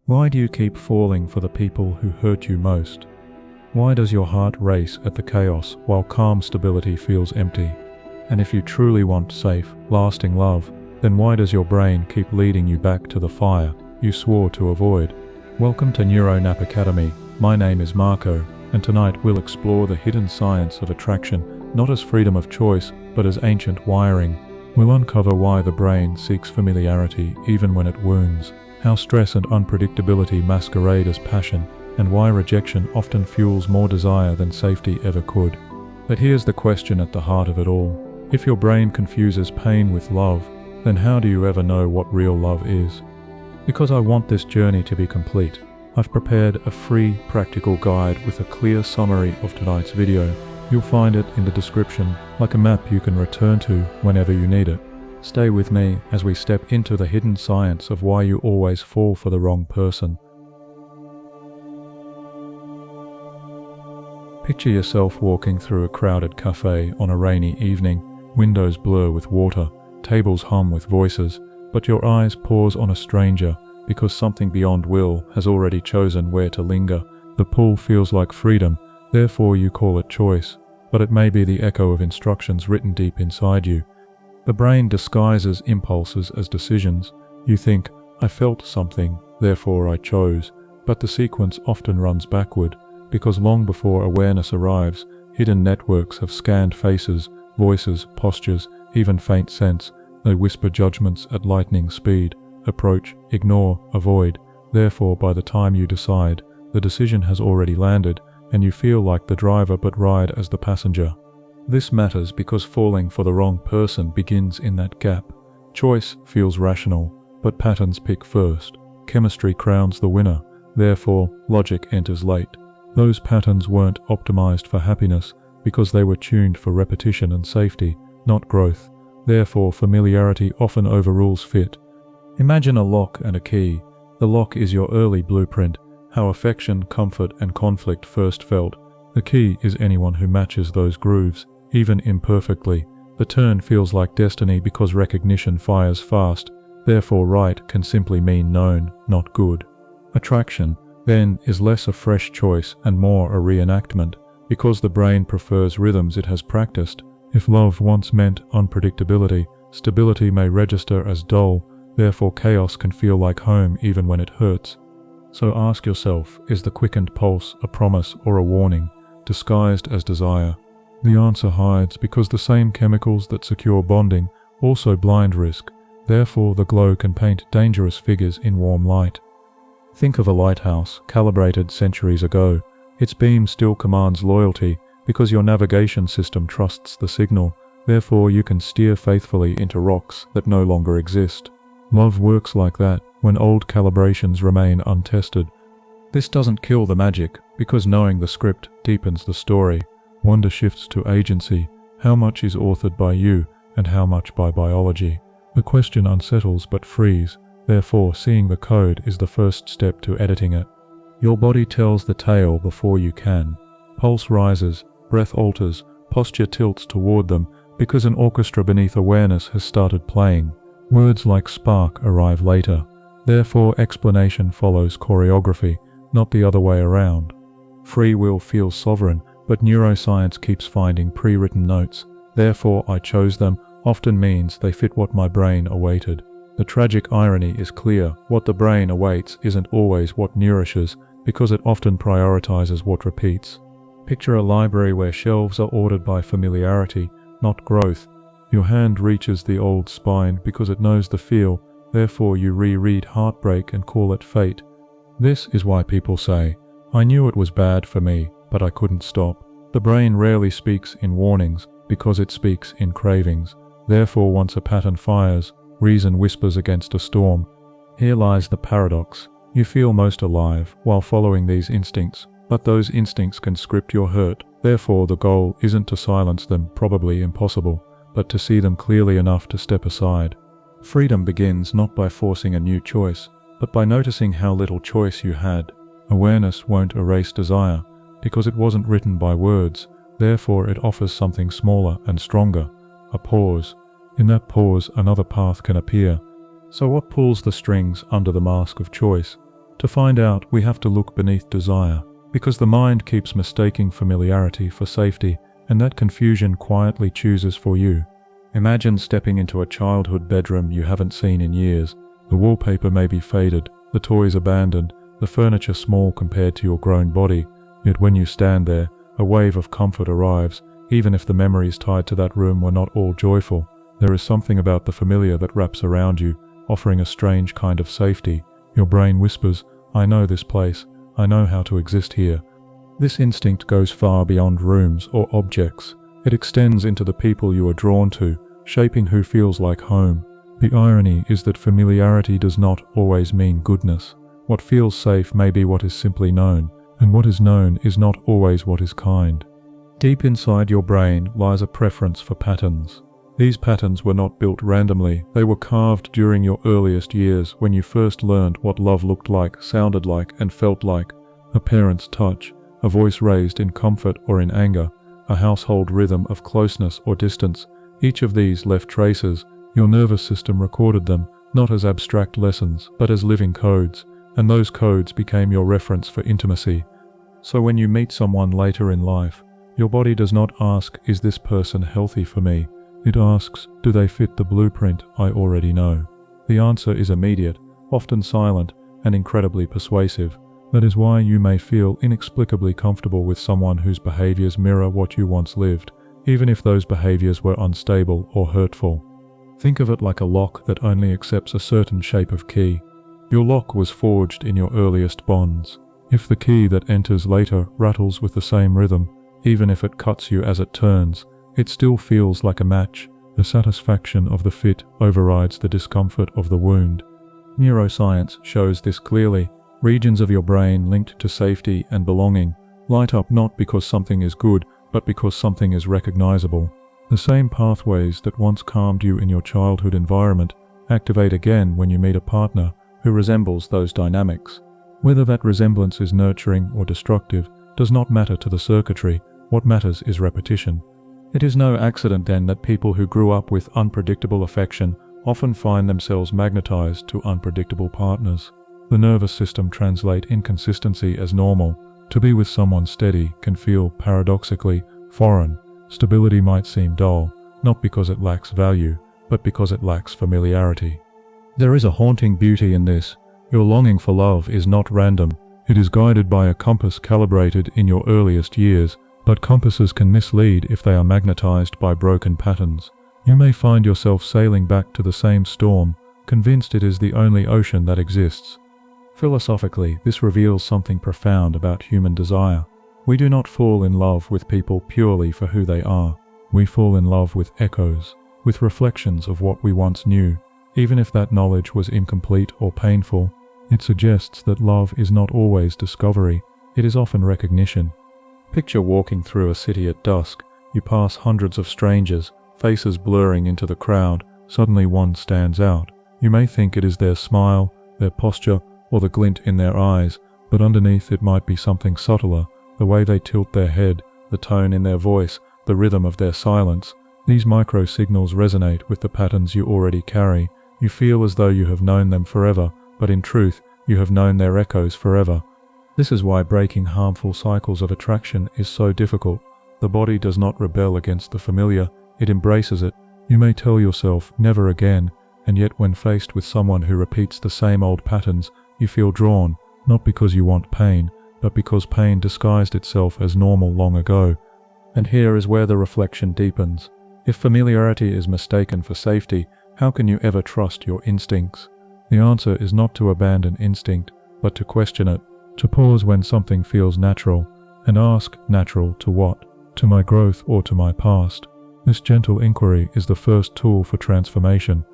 Why do you keep falling for the people who hurt you most? Why does your heart race at the chaos while calm stability feels empty? And if you truly want safe, lasting love, then why does your brain keep leading you back to the fire you swore to avoid? Welcome to Neuro Academy. My name is Marco, and tonight we'll explore the hidden science of attraction, not as freedom of choice, but as ancient wiring. We'll uncover why the brain seeks familiarity even when it wounds, how stress and unpredictability masquerade as passion, and why rejection often fuels more desire than safety ever could. But here's the question at the heart of it all. If your brain confuses pain with love, then how do you ever know what real love is? Because I want this journey to be complete, I've prepared a free, practical guide with a clear summary of tonight's video. You'll find it in the description, like a map you can return to whenever you need it. Stay with me as we step into the hidden science of why you always fall for the wrong person. Picture yourself walking through a crowded cafe on a rainy evening. Windows blur with water, tables hum with voices, but your eyes pause on a stranger because something beyond will has already chosen where to linger. The pull feels like freedom, therefore you call it choice, but it may be the echo of instructions written deep inside you. The brain disguises impulses as decisions. You think, I felt something, therefore I chose, but the sequence often runs backward, because long before awareness arrives, hidden networks have scanned faces, voices, postures, even faint scents. They whisper judgments at lightning speed. Approach, ignore, avoid. Therefore, by the time you decide, the decision has already landed, and you feel like the driver but ride as the passenger. This matters because falling for the wrong person begins in that gap. Choice feels rational, but patterns pick first. Chemistry crowns the winner, therefore logic enters late. Those patterns weren't optimized for happiness because they were tuned for repetition and safety, not growth. Therefore familiarity often overrules fit. Imagine a lock and a key. The lock is your early blueprint, how affection, comfort, and conflict first felt. The key is anyone who matches those grooves, even imperfectly. The turn feels like destiny because recognition fires fast. Therefore right can simply mean known, not good. Attraction, then, is less a fresh choice and more a reenactment, because the brain prefers rhythms it has practiced. If love once meant unpredictability, stability may register as dull, therefore chaos can feel like home even when it hurts. So ask yourself, is the quickened pulse a promise or a warning, disguised as desire? The answer hides because the same chemicals that secure bonding also blind risk. Therefore the glow can paint dangerous figures in warm light. Think of a lighthouse, calibrated centuries ago. Its beam still commands loyalty because your navigation system trusts the signal. Therefore you can steer faithfully into rocks that no longer exist. Love works like that when old calibrations remain untested. This doesn't kill the magic because knowing the script deepens the story. Wonder shifts to agency. How much is authored by you and how much by biology? The question unsettles but frees. Therefore, seeing the code is the first step to editing it. Your body tells the tale before you can. Pulse rises, breath alters, posture tilts toward them because an orchestra beneath awareness has started playing. Words like spark arrive later. Therefore, explanation follows choreography, not the other way around. Free will feels sovereign, but neuroscience keeps finding pre-written notes. Therefore, I chose them often means they fit what my brain awaited. The tragic irony is clear. What the brain awaits isn't always what nourishes, because it often prioritizes what repeats. Picture a library where shelves are ordered by familiarity, not growth. Your hand reaches the old spine because it knows the feel, therefore you reread heartbreak and call it fate. This is why people say, I knew it was bad for me, but I couldn't stop. The brain rarely speaks in warnings because it speaks in cravings. Therefore once a pattern fires, reason whispers against a storm. Here lies the paradox. You feel most alive while following these instincts, but those instincts can script your hurt. Therefore the goal isn't to silence them, probably impossible, but to see them clearly enough to step aside. Freedom begins not by forcing a new choice, but by noticing how little choice you had. Awareness won't erase desire, because it wasn't written by words. Therefore it offers something smaller and stronger, a pause. In that pause another path can appear. So what pulls the strings under the mask of choice? To find out, we have to look beneath desire, because the mind keeps mistaking familiarity for safety, and that confusion quietly chooses for you. Imagine stepping into a childhood bedroom you haven't seen in years. The wallpaper may be faded, the toys abandoned, the furniture small compared to your grown body, yet when you stand there, a wave of comfort arrives, even if the memories tied to that room were not all joyful. There is something about the familiar that wraps around you, offering a strange kind of safety. Your brain whispers, "I know this place, I know how to exist here." This instinct goes far beyond rooms or objects. It extends into the people you are drawn to, shaping who feels like home. The irony is that familiarity does not always mean goodness. What feels safe may be what is simply known, and what is known is not always what is kind. Deep inside your brain lies a preference for patterns. These patterns were not built randomly, they were carved during your earliest years when you first learned what love looked like, sounded like, and felt like. A parent's touch, a voice raised in comfort or in anger, a household rhythm of closeness or distance. Each of these left traces. Your nervous system recorded them, not as abstract lessons, but as living codes, and those codes became your reference for intimacy. So when you meet someone later in life, your body does not ask, "Is this person healthy for me?" It asks, "Do they fit the blueprint I already know?" The answer is immediate, often silent, and incredibly persuasive. That is why you may feel inexplicably comfortable with someone whose behaviors mirror what you once lived, even if those behaviors were unstable or hurtful. Think of it like a lock that only accepts a certain shape of key. Your lock was forged in your earliest bonds. If the key that enters later rattles with the same rhythm, even if it cuts you as it turns, it still feels like a match. The satisfaction of the fit overrides the discomfort of the wound. Neuroscience shows this clearly. Regions of your brain linked to safety and belonging light up not because something is good, but because something is recognizable. The same pathways that once calmed you in your childhood environment activate again when you meet a partner who resembles those dynamics. Whether that resemblance is nurturing or destructive does not matter to the circuitry. What matters is repetition. It is no accident then that people who grew up with unpredictable affection often find themselves magnetized to unpredictable partners. The nervous system translates inconsistency as normal. To be with someone steady can feel, paradoxically, foreign. Stability might seem dull, not because it lacks value, but because it lacks familiarity. There is a haunting beauty in this. Your longing for love is not random. It is guided by a compass calibrated in your earliest years, but compasses can mislead if they are magnetized by broken patterns. You may find yourself sailing back to the same storm, convinced it is the only ocean that exists. Philosophically, this reveals something profound about human desire. We do not fall in love with people purely for who they are. We fall in love with echoes, with reflections of what we once knew. Even if that knowledge was incomplete or painful, it suggests that love is not always discovery, it is often recognition. Picture walking through a city at dusk. You pass hundreds of strangers, faces blurring into the crowd. Suddenly one stands out. You may think it is their smile, their posture, or the glint in their eyes, but underneath it might be something subtler, the way they tilt their head, the tone in their voice, the rhythm of their silence. These micro-signals resonate with the patterns you already carry. You feel as though you have known them forever, but in truth, you have known their echoes forever. This is why breaking harmful cycles of attraction is so difficult. The body does not rebel against the familiar, it embraces it. You may tell yourself, "never again," and yet when faced with someone who repeats the same old patterns, you feel drawn, not because you want pain, but because pain disguised itself as normal long ago. And here is where the reflection deepens. If familiarity is mistaken for safety, how can you ever trust your instincts? The answer is not to abandon instinct, but to question it, to pause when something feels natural, and ask, natural to what? To my growth or to my past? This gentle inquiry is the first tool for transformation.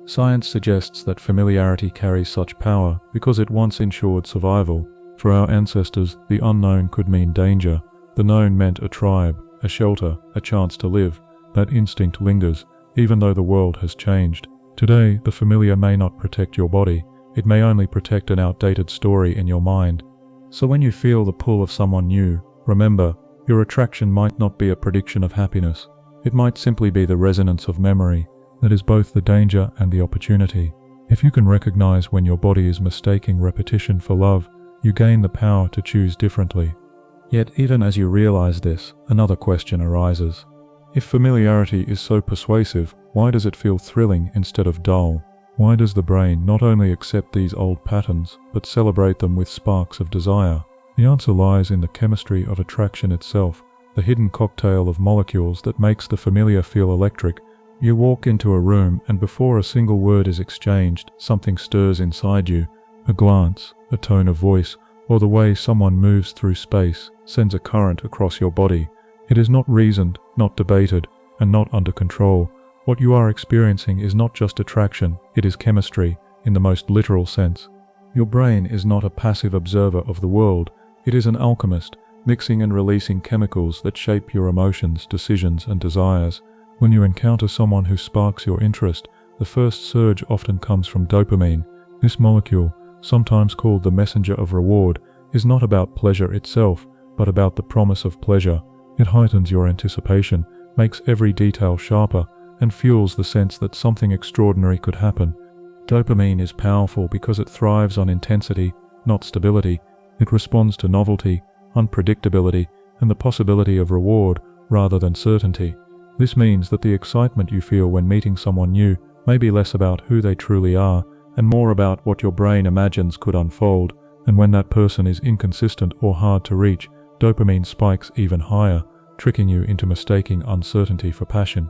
Science suggests that familiarity carries such power because it once ensured survival. For our ancestors, the unknown could mean danger. The known meant a tribe, a shelter, a chance to live. That instinct lingers, even though the world has changed. Today, the familiar may not protect your body. It may only protect an outdated story in your mind. So when you feel the pull of someone new, remember, your attraction might not be a prediction of happiness. It might simply be the resonance of memory that is both the danger and the opportunity. If you can recognize when your body is mistaking repetition for love, you gain the power to choose differently. Yet even as you realize this, another question arises. If familiarity is so persuasive, why does it feel thrilling instead of dull? Why does the brain not only accept these old patterns, but celebrate them with sparks of desire? The answer lies in the chemistry of attraction itself, the hidden cocktail of molecules that makes the familiar feel electric. You walk into a room and before a single word is exchanged, something stirs inside you. A glance, a tone of voice, or the way someone moves through space sends a current across your body. It is not reasoned, not debated, and not under control. What you are experiencing is not just attraction, it is chemistry, in the most literal sense. Your brain is not a passive observer of the world, it is an alchemist, mixing and releasing chemicals that shape your emotions, decisions, and desires. When you encounter someone who sparks your interest, the first surge often comes from dopamine. This molecule, sometimes called the messenger of reward, is not about pleasure itself, but about the promise of pleasure. It heightens your anticipation, makes every detail sharper, and fuels the sense that something extraordinary could happen. Dopamine is powerful because it thrives on intensity, not stability. It responds to novelty, unpredictability, and the possibility of reward rather than certainty. This means that the excitement you feel when meeting someone new may be less about who they truly are and more about what your brain imagines could unfold. And when that person is inconsistent or hard to reach, dopamine spikes even higher, tricking you into mistaking uncertainty for passion.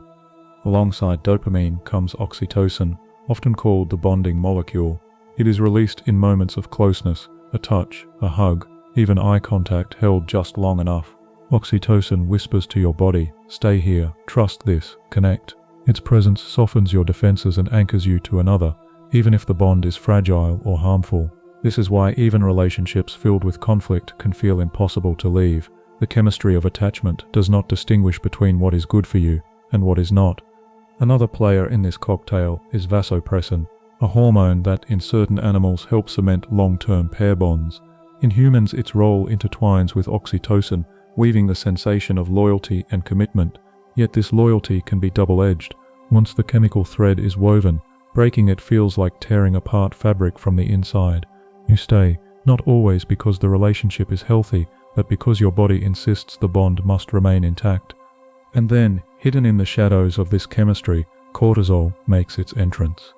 Alongside dopamine comes oxytocin, often called the bonding molecule. It is released in moments of closeness, a touch, a hug, even eye contact held just long enough. Oxytocin whispers to your body, stay here, trust this, connect. Its presence softens your defenses and anchors you to another, even if the bond is fragile or harmful. This is why even relationships filled with conflict can feel impossible to leave. The chemistry of attachment does not distinguish between what is good for you and what is not. Another player in this cocktail is vasopressin, a hormone that in certain animals helps cement long-term pair bonds. In humans, its role intertwines with oxytocin, weaving the sensation of loyalty and commitment. Yet this loyalty can be double-edged. Once the chemical thread is woven, breaking it feels like tearing apart fabric from the inside. You stay, not always because the relationship is healthy, but because your body insists the bond must remain intact. And then, hidden in the shadows of this chemistry, cortisol makes its entrance.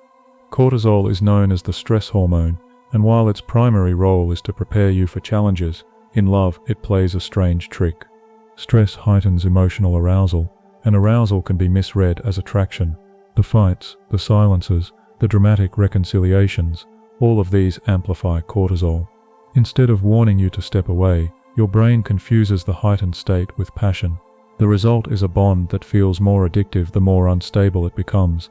Cortisol is known as the stress hormone, and while its primary role is to prepare you for challenges, in love it plays a strange trick. Stress heightens emotional arousal, and arousal can be misread as attraction. The fights, the silences, the dramatic reconciliations, all of these amplify cortisol. Instead of warning you to step away, your brain confuses the heightened state with passion. The result is a bond that feels more addictive the more unstable it becomes.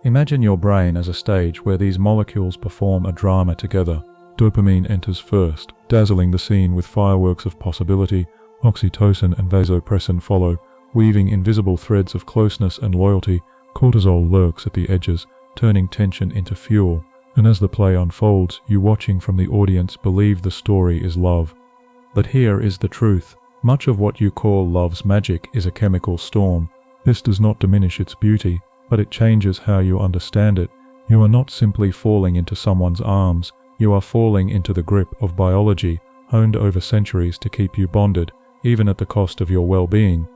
Imagine your brain as a stage where these molecules perform a drama together. Dopamine enters first, dazzling the scene with fireworks of possibility. Oxytocin and vasopressin follow, weaving invisible threads of closeness and loyalty. Cortisol lurks at the edges, turning tension into fuel. And as the play unfolds, you watching from the audience believe the story is love. But here is the truth. Much of what you call love's magic is a chemical storm. This does not diminish its beauty, but it changes how you understand it. You are not simply falling into someone's arms, you are falling into the grip of biology, honed over centuries to keep you bonded, even at the cost of your well-being.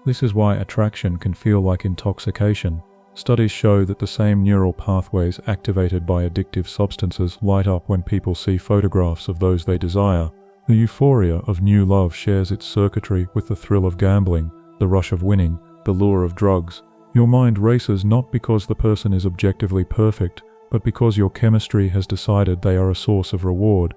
This is why attraction can feel like intoxication. Studies show that the same neural pathways activated by addictive substances light up when people see photographs of those they desire. The euphoria of new love shares its circuitry with the thrill of gambling, the rush of winning, the lure of drugs. Your mind races not because the person is objectively perfect, but because your chemistry has decided they are a source of reward.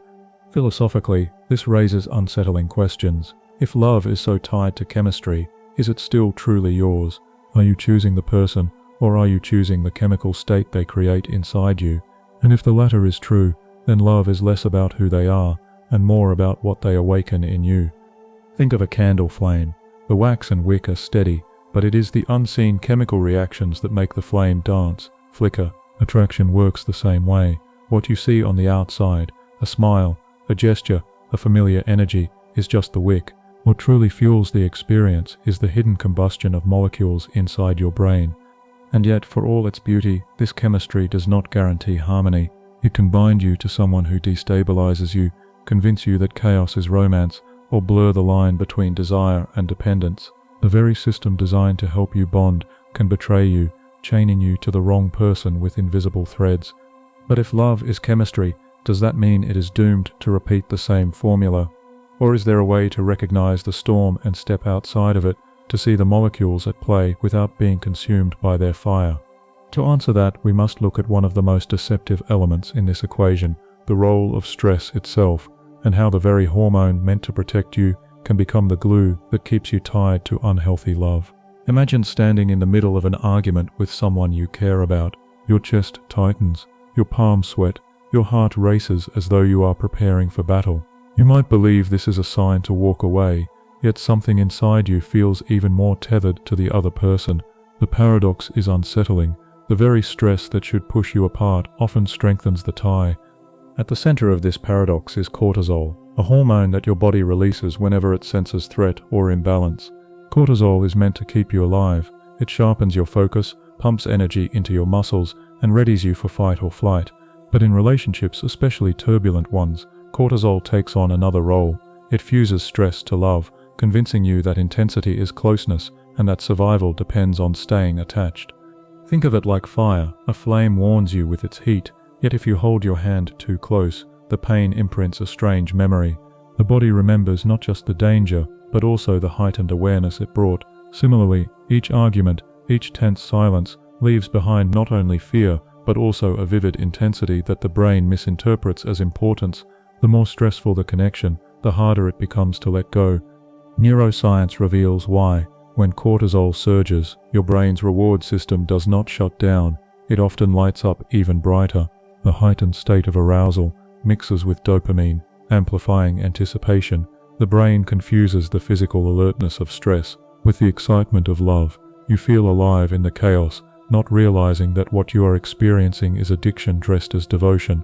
Philosophically, this raises unsettling questions. If love is so tied to chemistry, is it still truly yours? Are you choosing the person, or are you choosing the chemical state they create inside you? And if the latter is true, then love is less about who they are, and more about what they awaken in you. Think of a candle flame. The wax and wick are steady, but it is the unseen chemical reactions that make the flame dance, flicker. Attraction works the same way. What you see on the outside, a smile, a gesture, a familiar energy, is just the wick. What truly fuels the experience is the hidden combustion of molecules inside your brain. And yet, for all its beauty, this chemistry does not guarantee harmony. It can bind you to someone who destabilizes you, convince you that chaos is romance, or blur the line between desire and dependence. The very system designed to help you bond can betray you, chaining you to the wrong person with invisible threads. But if love is chemistry, does that mean it is doomed to repeat the same formula? Or is there a way to recognize the storm and step outside of it, to see the molecules at play without being consumed by their fire? To answer that, we must look at one of the most deceptive elements in this equation, the role of stress itself, and how the very hormone meant to protect you can become the glue that keeps you tied to unhealthy love. Imagine standing in the middle of an argument with someone you care about. Your chest tightens, your palms sweat, your heart races as though you are preparing for battle. You might believe this is a sign to walk away, yet something inside you feels even more tethered to the other person. The paradox is unsettling. The very stress that should push you apart often strengthens the tie. At the center of this paradox is cortisol, a hormone that your body releases whenever it senses threat or imbalance. Cortisol is meant to keep you alive. It sharpens your focus, pumps energy into your muscles, and readies you for fight or flight. But in relationships, especially turbulent ones, cortisol takes on another role. It fuses stress to love, convincing you that intensity is closeness and that survival depends on staying attached. Think of it like fire. A flame warms you with its heat, yet if you hold your hand too close, the pain imprints a strange memory. The body remembers not just the danger, but also the heightened awareness it brought. Similarly, each argument, each tense silence, leaves behind not only fear, but also a vivid intensity that the brain misinterprets as importance. The more stressful the connection, the harder it becomes to let go. Neuroscience reveals why. When cortisol surges, your brain's reward system does not shut down. It often lights up even brighter. The heightened state of arousal mixes with dopamine, amplifying anticipation. The brain confuses the physical alertness of stress with the excitement of love. You feel alive in the chaos, not realizing that what you are experiencing is addiction dressed as devotion.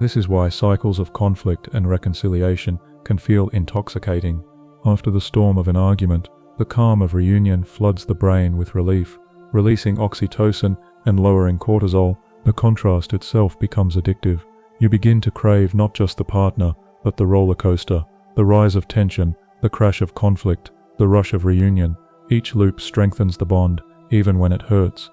This is why cycles of conflict and reconciliation can feel intoxicating. After the storm of an argument, the calm of reunion floods the brain with relief, releasing oxytocin and lowering cortisol. The contrast itself becomes addictive. You begin to crave not just the partner, but the roller coaster, the rise of tension, the crash of conflict, the rush of reunion. Each loop strengthens the bond, even when it hurts.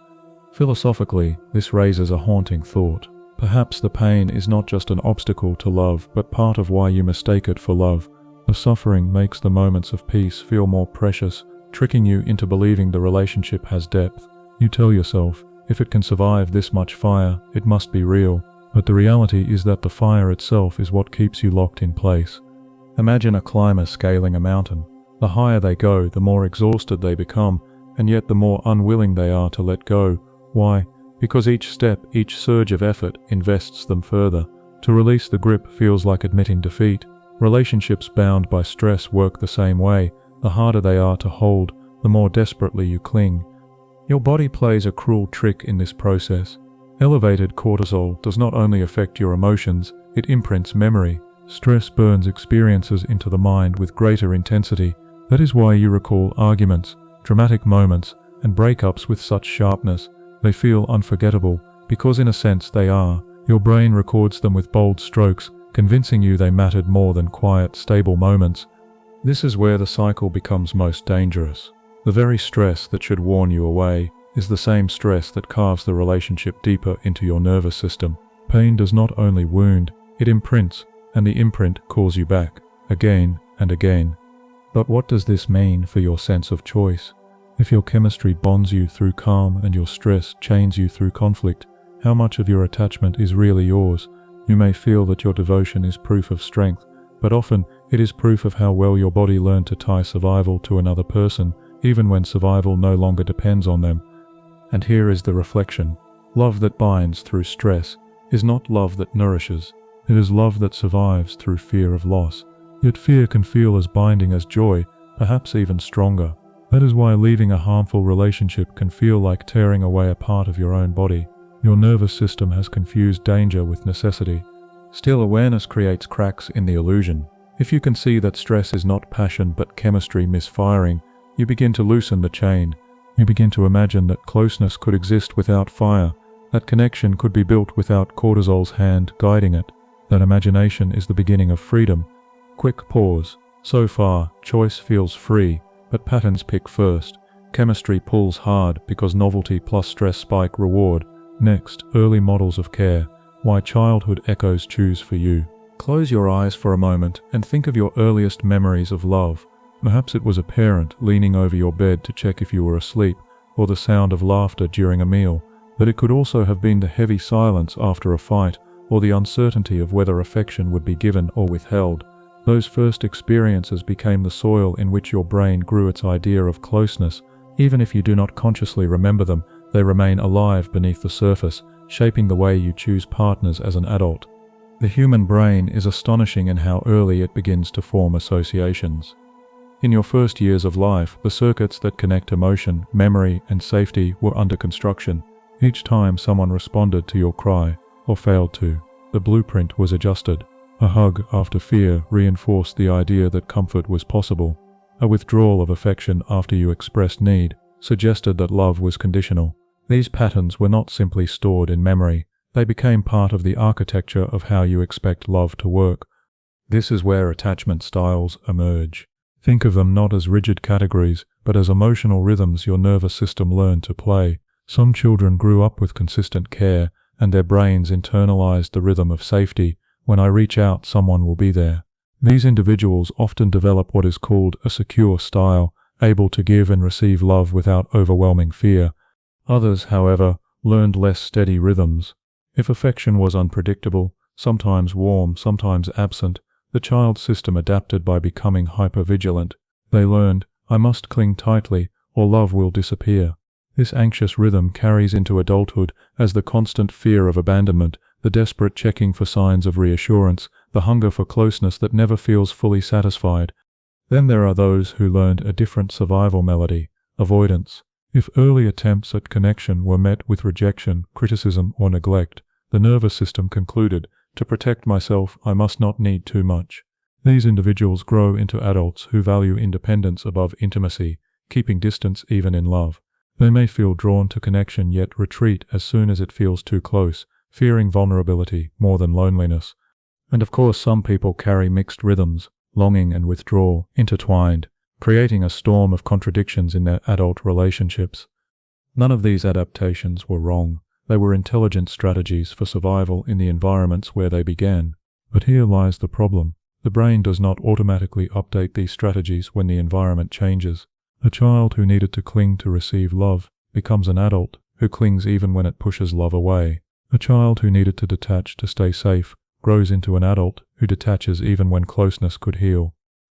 Philosophically, this raises a haunting thought. Perhaps the pain is not just an obstacle to love, but part of why you mistake it for love. The suffering makes the moments of peace feel more precious, tricking you into believing the relationship has depth. You tell yourself, if it can survive this much fire, it must be real. But the reality is that the fire itself is what keeps you locked in place. Imagine a climber scaling a mountain. The higher they go, the more exhausted they become, and yet the more unwilling they are to let go. Why? Because each step, each surge of effort invests them further. To release the grip feels like admitting defeat. Relationships bound by stress work the same way. The harder they are to hold, the more desperately you cling. Your body plays a cruel trick in this process. Elevated cortisol does not only affect your emotions, it imprints memory. Stress burns experiences into the mind with greater intensity. That is why you recall arguments, dramatic moments, and breakups with such sharpness. They feel unforgettable, because in a sense they are. Your brain records them with bold strokes, convincing you they mattered more than quiet, stable moments. This is where the cycle becomes most dangerous. The very stress that should warn you away is the same stress that carves the relationship deeper into your nervous system. Pain does not only wound, it imprints, and the imprint calls you back, again and again. But what does this mean for your sense of choice? If your chemistry bonds you through calm and your stress chains you through conflict, how much of your attachment is really yours? You may feel that your devotion is proof of strength, but often it is proof of how well your body learned to tie survival to another person, even when survival no longer depends on them. And here is the reflection. Love that binds through stress is not love that nourishes. It is love that survives through fear of loss. Yet fear can feel as binding as joy, perhaps even stronger. That is why leaving a harmful relationship can feel like tearing away a part of your own body. Your nervous system has confused danger with necessity. Still, awareness creates cracks in the illusion. If you can see that stress is not passion but chemistry misfiring, you begin to loosen the chain. You begin to imagine that closeness could exist without fire, that connection could be built without cortisol's hand guiding it. That imagination is the beginning of freedom. Quick pause. So far, choice feels free, but patterns pick first. Chemistry pulls hard because novelty plus stress spike reward. Next, early models of care. Why childhood echoes choose for you. Close your eyes for a moment and think of your earliest memories of love. Perhaps it was a parent leaning over your bed to check if you were asleep, or the sound of laughter during a meal. But it could also have been the heavy silence after a fight, or the uncertainty of whether affection would be given or withheld. Those first experiences became the soil in which your brain grew its idea of closeness. Even if you do not consciously remember them, they remain alive beneath the surface, shaping the way you choose partners as an adult. The human brain is astonishing in how early it begins to form associations. In your first years of life, the circuits that connect emotion, memory, and safety were under construction. Each time someone responded to your cry, or failed to, the blueprint was adjusted. A hug after fear reinforced the idea that comfort was possible. A withdrawal of affection after you expressed need suggested that love was conditional. These patterns were not simply stored in memory, they became part of the architecture of how you expect love to work. This is where attachment styles emerge. Think of them not as rigid categories, but as emotional rhythms your nervous system learned to play. Some children grew up with consistent care, and their brains internalized the rhythm of safety. When I reach out, someone will be there. These individuals often develop what is called a secure style, able to give and receive love without overwhelming fear. Others, however, learned less steady rhythms. If affection was unpredictable, sometimes warm, sometimes absent, the child's system adapted by becoming hypervigilant. They learned, I must cling tightly, or love will disappear. This anxious rhythm carries into adulthood as the constant fear of abandonment, the desperate checking for signs of reassurance, the hunger for closeness that never feels fully satisfied. Then there are those who learned a different survival melody, avoidance. If early attempts at connection were met with rejection, criticism, or neglect, the nervous system concluded, to protect myself, I must not need too much. These individuals grow into adults who value independence above intimacy, keeping distance even in love. They may feel drawn to connection yet retreat as soon as it feels too close, fearing vulnerability more than loneliness. And of course some people carry mixed rhythms, longing and withdrawal, intertwined, creating a storm of contradictions in their adult relationships. None of these adaptations were wrong. They were intelligent strategies for survival in the environments where they began. But here lies the problem. The brain does not automatically update these strategies when the environment changes. A child who needed to cling to receive love becomes an adult who clings even when it pushes love away. A child who needed to detach to stay safe grows into an adult who detaches even when closeness could heal.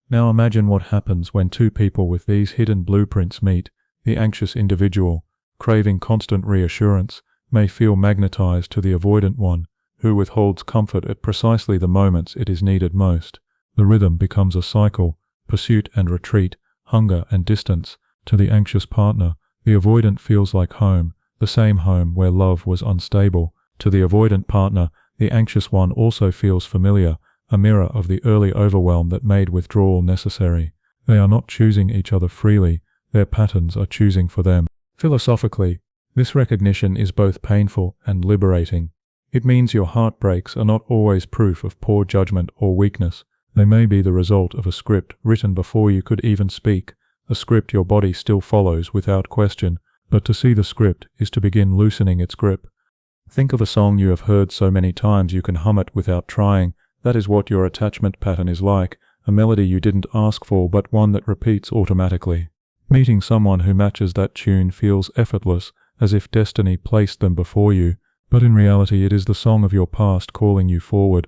Now imagine what happens when two people with these hidden blueprints meet. The anxious individual, craving constant reassurance, may feel magnetized to the avoidant one, who withholds comfort at precisely the moments it is needed most. The rhythm becomes a cycle, pursuit and retreat, hunger and distance. To the anxious partner, the avoidant feels like home, the same home where love was unstable. To the avoidant partner, the anxious one also feels familiar, a mirror of the early overwhelm that made withdrawal necessary. They are not choosing each other freely, their patterns are choosing for them. Philosophically, this recognition is both painful and liberating. It means your heartbreaks are not always proof of poor judgment or weakness. They may be the result of a script written before you could even speak, a script your body still follows without question, but to see the script is to begin loosening its grip. Think of a song you have heard so many times you can hum it without trying. That is what your attachment pattern is like, a melody you didn't ask for but one that repeats automatically. Meeting someone who matches that tune feels effortless, as if destiny placed them before you, but in reality it is the song of your past calling you forward.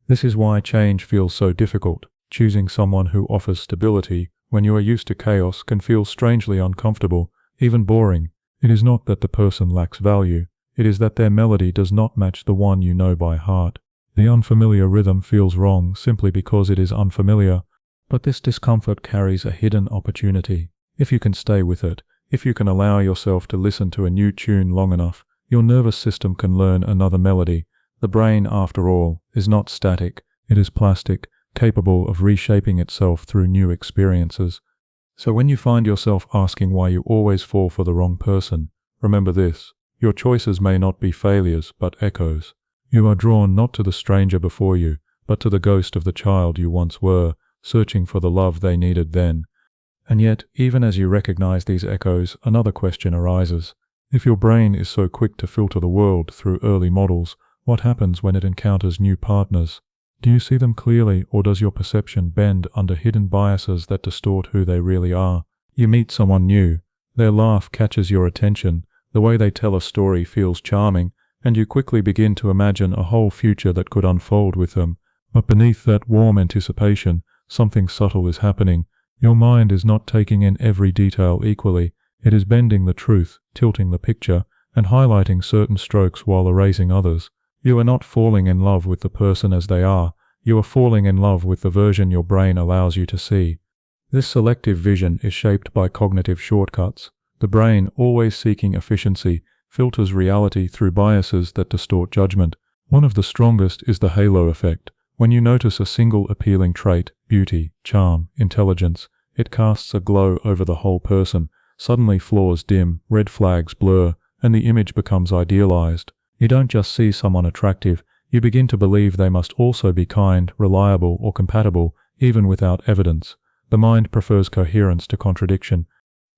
This is why change feels so difficult. Choosing someone who offers stability when you are used to chaos can feel strangely uncomfortable, even boring. It is not that the person lacks value, it is that their melody does not match the one you know by heart. The unfamiliar rhythm feels wrong simply because it is unfamiliar, but this discomfort carries a hidden opportunity. If you can stay with it, if you can allow yourself to listen to a new tune long enough, your nervous system can learn another melody. The brain, after all, is not static, it is plastic, capable of reshaping itself through new experiences. So when you find yourself asking why you always fall for the wrong person, remember this: your choices may not be failures, but echoes. You are drawn not to the stranger before you, but to the ghost of the child you once were, searching for the love they needed then. And yet, even as you recognize these echoes, another question arises. If your brain is so quick to filter the world through early models, what happens when it encounters new partners? Do you see them clearly, or does your perception bend under hidden biases that distort who they really are? You meet someone new. Their laugh catches your attention. The way they tell a story feels charming, and you quickly begin to imagine a whole future that could unfold with them. But beneath that warm anticipation, something subtle is happening. Your mind is not taking in every detail equally. It is bending the truth, tilting the picture, and highlighting certain strokes while erasing others. You are not falling in love with the person as they are. You are falling in love with the version your brain allows you to see. This selective vision is shaped by cognitive shortcuts. The brain, always seeking efficiency, filters reality through biases that distort judgment. One of the strongest is the halo effect. When you notice a single appealing trait, beauty, charm, intelligence, it casts a glow over the whole person. Suddenly flaws dim, red flags blur, and the image becomes idealized. You don't just see someone attractive, you begin to believe they must also be kind, reliable, or compatible, even without evidence. The mind prefers coherence to contradiction.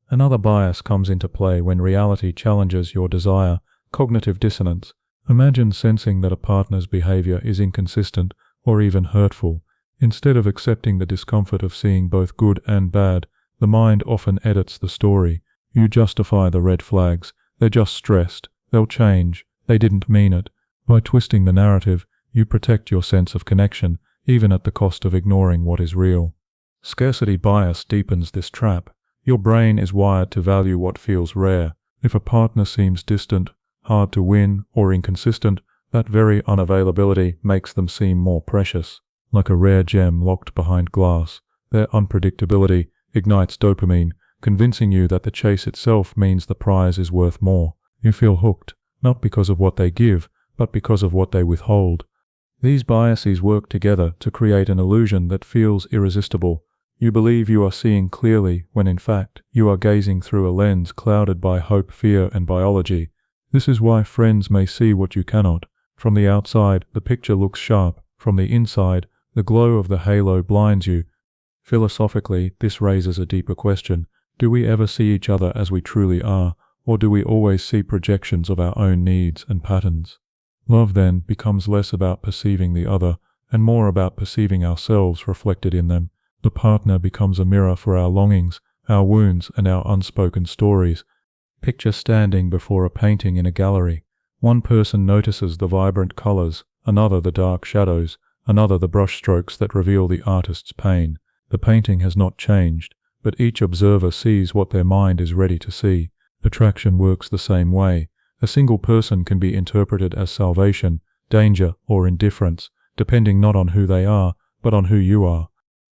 Another bias comes into play when reality challenges your desire: cognitive dissonance. Imagine sensing that a partner's behavior is inconsistent or even hurtful. Instead of accepting the discomfort of seeing both good and bad, the mind often edits the story. You justify the red flags. They're just stressed. They'll change. They didn't mean it. By twisting the narrative, you protect your sense of connection, even at the cost of ignoring what is real. Scarcity bias deepens this trap. Your brain is wired to value what feels rare. If a partner seems distant, hard to win, or inconsistent, that very unavailability makes them seem more precious. Like a rare gem locked behind glass, their unpredictability ignites dopamine, convincing you that the chase itself means the prize is worth more. You feel hooked, not because of what they give, but because of what they withhold. These biases work together to create an illusion that feels irresistible. You believe you are seeing clearly when in fact you are gazing through a lens clouded by hope, fear, and biology. This is why friends may see what you cannot. From the outside, the picture looks sharp. From the inside, the glow of the halo blinds you. Philosophically, this raises a deeper question. Do we ever see each other as we truly are, or do we always see projections of our own needs and patterns? Love then becomes less about perceiving the other and more about perceiving ourselves reflected in them. The partner becomes a mirror for our longings, our wounds, and our unspoken stories. Picture standing before a painting in a gallery. One person notices the vibrant colors, another the dark shadows, another the brushstrokes that reveal the artist's pain. The painting has not changed, but each observer sees what their mind is ready to see. Attraction works the same way. A single person can be interpreted as salvation, danger, or indifference, depending not on who they are, but on who you are.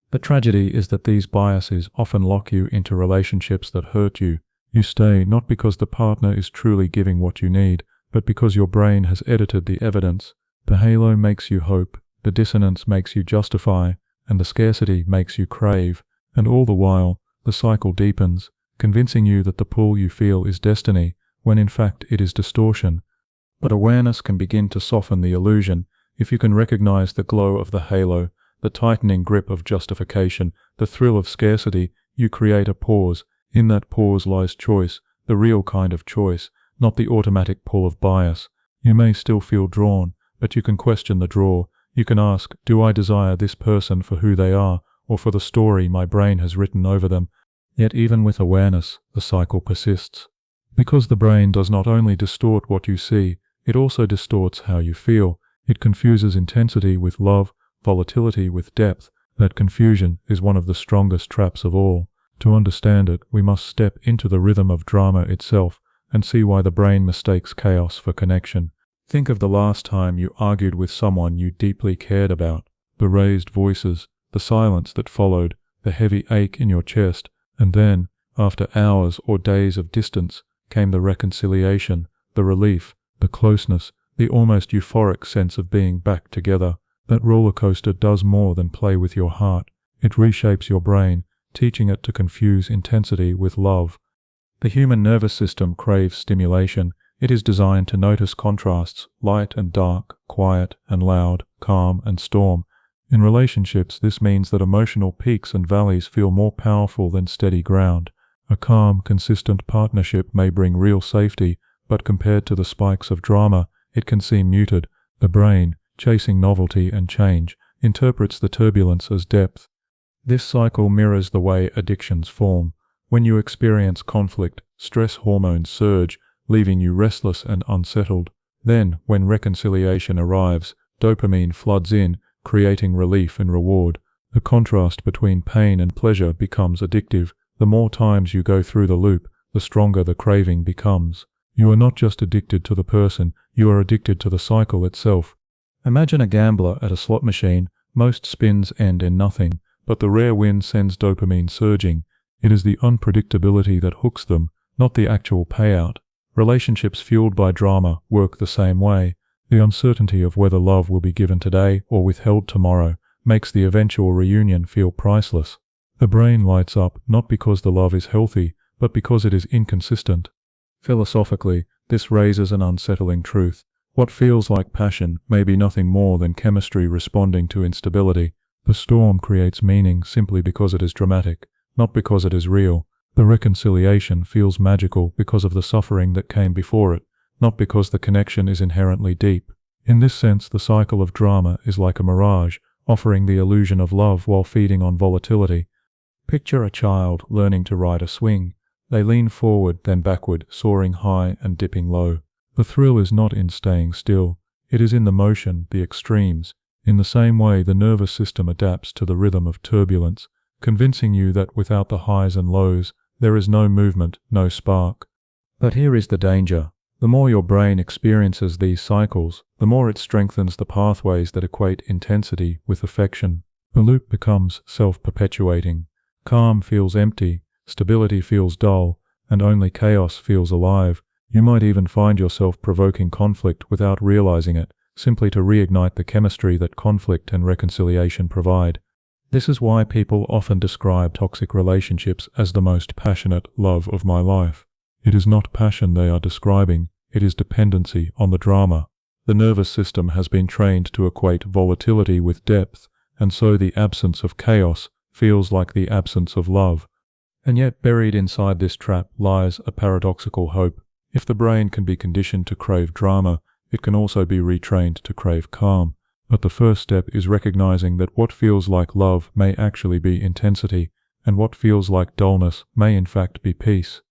The tragedy is that these biases often lock you into relationships that hurt you. You stay not because the partner is truly giving what you need, but because your brain has edited the evidence. The halo makes you hope, the dissonance makes you justify, and the scarcity makes you crave. And all the while, the cycle deepens, convincing you that the pull you feel is destiny, when in fact it is distortion. But awareness can begin to soften the illusion. If you can recognize the glow of the halo, the tightening grip of justification, the thrill of scarcity, you create a pause. In that pause lies choice, the real kind of choice, not the automatic pull of bias. You may still feel drawn, but you can question the draw. You can ask, do I desire this person for who they are, or for the story my brain has written over them? Yet even with awareness, the cycle persists. Because the brain does not only distort what you see, it also distorts how you feel. It confuses intensity with love, volatility with depth. That confusion is one of the strongest traps of all. To understand it, we must step into the rhythm of drama itself and see why the brain mistakes chaos for connection. Think of the last time you argued with someone you deeply cared about. The raised voices, the silence that followed, the heavy ache in your chest, and then, after hours or days of distance, came the reconciliation, the relief, the closeness, the almost euphoric sense of being back together. That roller coaster does more than play with your heart. It reshapes your brain, teaching it to confuse intensity with love. The human nervous system craves stimulation. It is designed to notice contrasts, light and dark, quiet and loud, calm and storm. In relationships, this means that emotional peaks and valleys feel more powerful than steady ground. A calm, consistent partnership may bring real safety, but compared to the spikes of drama, it can seem muted. The brain, chasing novelty and change, interprets the turbulence as depth. This cycle mirrors the way addictions form. When you experience conflict, stress hormones surge, leaving you restless and unsettled. Then, when reconciliation arrives, dopamine floods in, creating relief and reward. The contrast between pain and pleasure becomes addictive. The more times you go through the loop, the stronger the craving becomes. You are not just addicted to the person, you are addicted to the cycle itself. Imagine a gambler at a slot machine. Most spins end in nothing, but the rare win sends dopamine surging. It is the unpredictability that hooks them, not the actual payout. Relationships fueled by drama work the same way. The uncertainty of whether love will be given today or withheld tomorrow makes the eventual reunion feel priceless. The brain lights up not because the love is healthy, but because it is inconsistent. Philosophically, this raises an unsettling truth. What feels like passion may be nothing more than chemistry responding to instability. The storm creates meaning simply because it is dramatic, not because it is real. The reconciliation feels magical because of the suffering that came before it, not because the connection is inherently deep. In this sense, the cycle of drama is like a mirage, offering the illusion of love while feeding on volatility. Picture a child learning to ride a swing. They lean forward, then backward, soaring high and dipping low. The thrill is not in staying still. It is in the motion, the extremes. In the same way, the nervous system adapts to the rhythm of turbulence, convincing you that without the highs and lows, there is no movement, no spark. But here is the danger. The more your brain experiences these cycles, the more it strengthens the pathways that equate intensity with affection. The loop becomes self-perpetuating. Calm feels empty, stability feels dull, and only chaos feels alive. You might even find yourself provoking conflict without realizing it, simply to reignite the chemistry that conflict and reconciliation provide. This is why people often describe toxic relationships as the most passionate love of my life. It is not passion they are describing, it is dependency on the drama. The nervous system has been trained to equate volatility with depth, and so the absence of chaos feels like the absence of love. And yet buried inside this trap lies a paradoxical hope. If the brain can be conditioned to crave drama, it can also be retrained to crave calm. But the first step is recognizing that what feels like love may actually be intensity, and what feels like dullness may in fact be peace.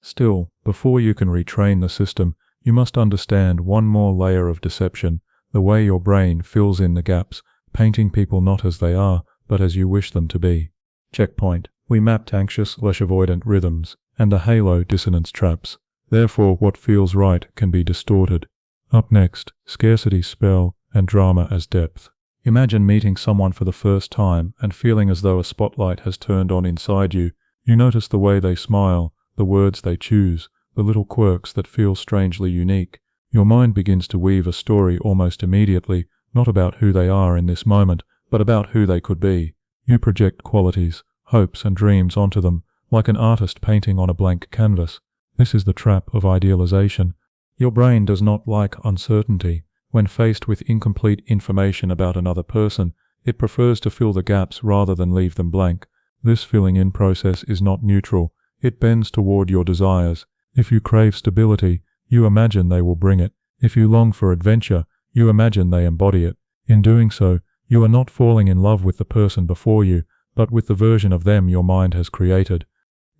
Still, before you can retrain the system, you must understand one more layer of deception, the way your brain fills in the gaps, painting people not as they are, but as you wish them to be. Checkpoint. We mapped anxious/avoidant rhythms, and the halo dissonance traps. Therefore, what feels right can be distorted. Up next, scarcity spell and drama as depth. Imagine meeting someone for the first time and feeling as though a spotlight has turned on inside you. You notice the way they smile, the words they choose, the little quirks that feel strangely unique. Your mind begins to weave a story almost immediately, not about who they are in this moment, but about who they could be. You project qualities, hopes and dreams onto them, like an artist painting on a blank canvas. This is the trap of idealization. Your brain does not like uncertainty. When faced with incomplete information about another person, it prefers to fill the gaps rather than leave them blank. This filling in process is not neutral. It bends toward your desires. If you crave stability, you imagine they will bring it. If you long for adventure, you imagine they embody it. In doing so, you are not falling in love with the person before you, but with the version of them your mind has created.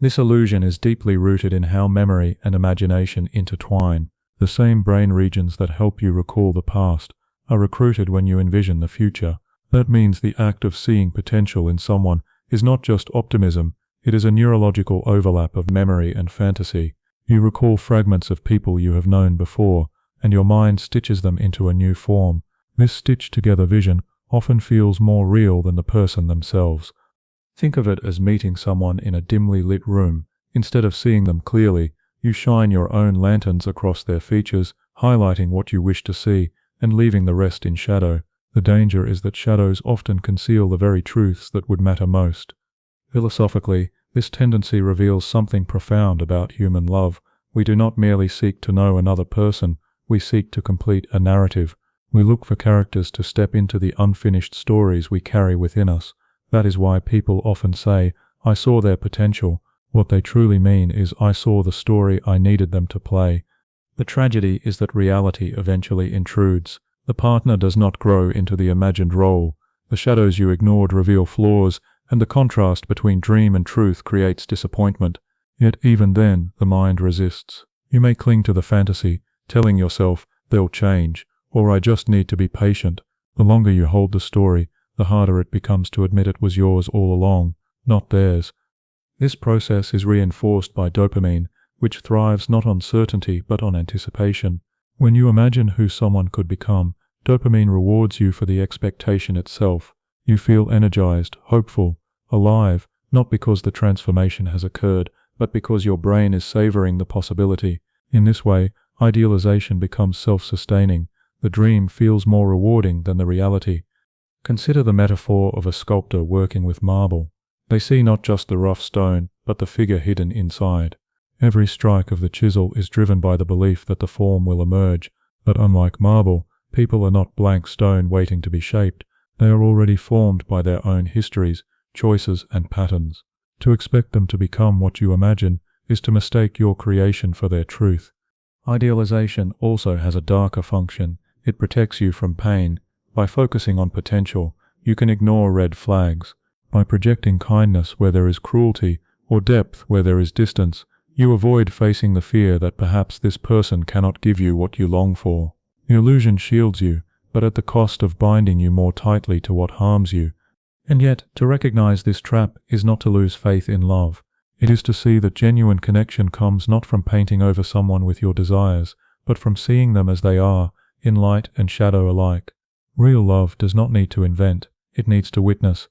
This illusion is deeply rooted in how memory and imagination intertwine. The same brain regions that help you recall the past are recruited when you envision the future. That means the act of seeing potential in someone is not just optimism, it is a neurological overlap of memory and fantasy. You recall fragments of people you have known before, and your mind stitches them into a new form. This stitched-together vision often feels more real than the person themselves. Think of it as meeting someone in a dimly lit room. Instead of seeing them clearly, you shine your own lanterns across their features, highlighting what you wish to see, and leaving the rest in shadow. The danger is that shadows often conceal the very truths that would matter most. Philosophically, this tendency reveals something profound about human love. We do not merely seek to know another person, we seek to complete a narrative. We look for characters to step into the unfinished stories we carry within us. That is why people often say, "I saw their potential." What they truly mean is, "I saw the story I needed them to play." The tragedy is that reality eventually intrudes. The partner does not grow into the imagined role. The shadows you ignored reveal flaws, and the contrast between dream and truth creates disappointment. Yet even then, the mind resists. You may cling to the fantasy, telling yourself, "They'll change," or "I just need to be patient." The longer you hold the story, the harder it becomes to admit it was yours all along, not theirs. This process is reinforced by dopamine, which thrives not on certainty but on anticipation. When you imagine who someone could become, dopamine rewards you for the expectation itself. You feel energized, hopeful, alive, not because the transformation has occurred, but because your brain is savoring the possibility. In this way, idealization becomes self-sustaining. The dream feels more rewarding than the reality. Consider the metaphor of a sculptor working with marble. They see not just the rough stone, but the figure hidden inside. Every strike of the chisel is driven by the belief that the form will emerge. But unlike marble, people are not blank stone waiting to be shaped. They are already formed by their own histories, choices, and patterns. To expect them to become what you imagine is to mistake your creation for their truth. Idealization also has a darker function. It protects you from pain. By focusing on potential, you can ignore red flags. By projecting kindness where there is cruelty, or depth where there is distance, you avoid facing the fear that perhaps this person cannot give you what you long for. The illusion shields you, but at the cost of binding you more tightly to what harms you. And yet, to recognize this trap is not to lose faith in love. It is to see that genuine connection comes not from painting over someone with your desires, but from seeing them as they are, in light and shadow alike. Real love does not need to invent, it needs to witness.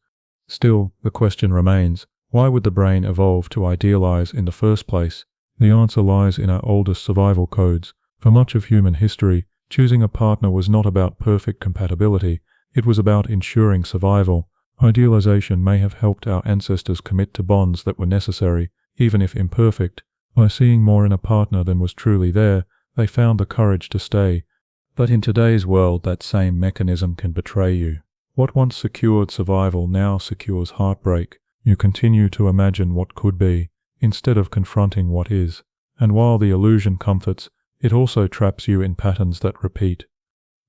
Still, the question remains, why would the brain evolve to idealize in the first place? The answer lies in our oldest survival codes. For much of human history, choosing a partner was not about perfect compatibility, it was about ensuring survival. Idealization may have helped our ancestors commit to bonds that were necessary, even if imperfect. By seeing more in a partner than was truly there, they found the courage to stay. But in today's world, that same mechanism can betray you. What once secured survival now secures heartbreak. You continue to imagine what could be, instead of confronting what is. And while the illusion comforts, it also traps you in patterns that repeat.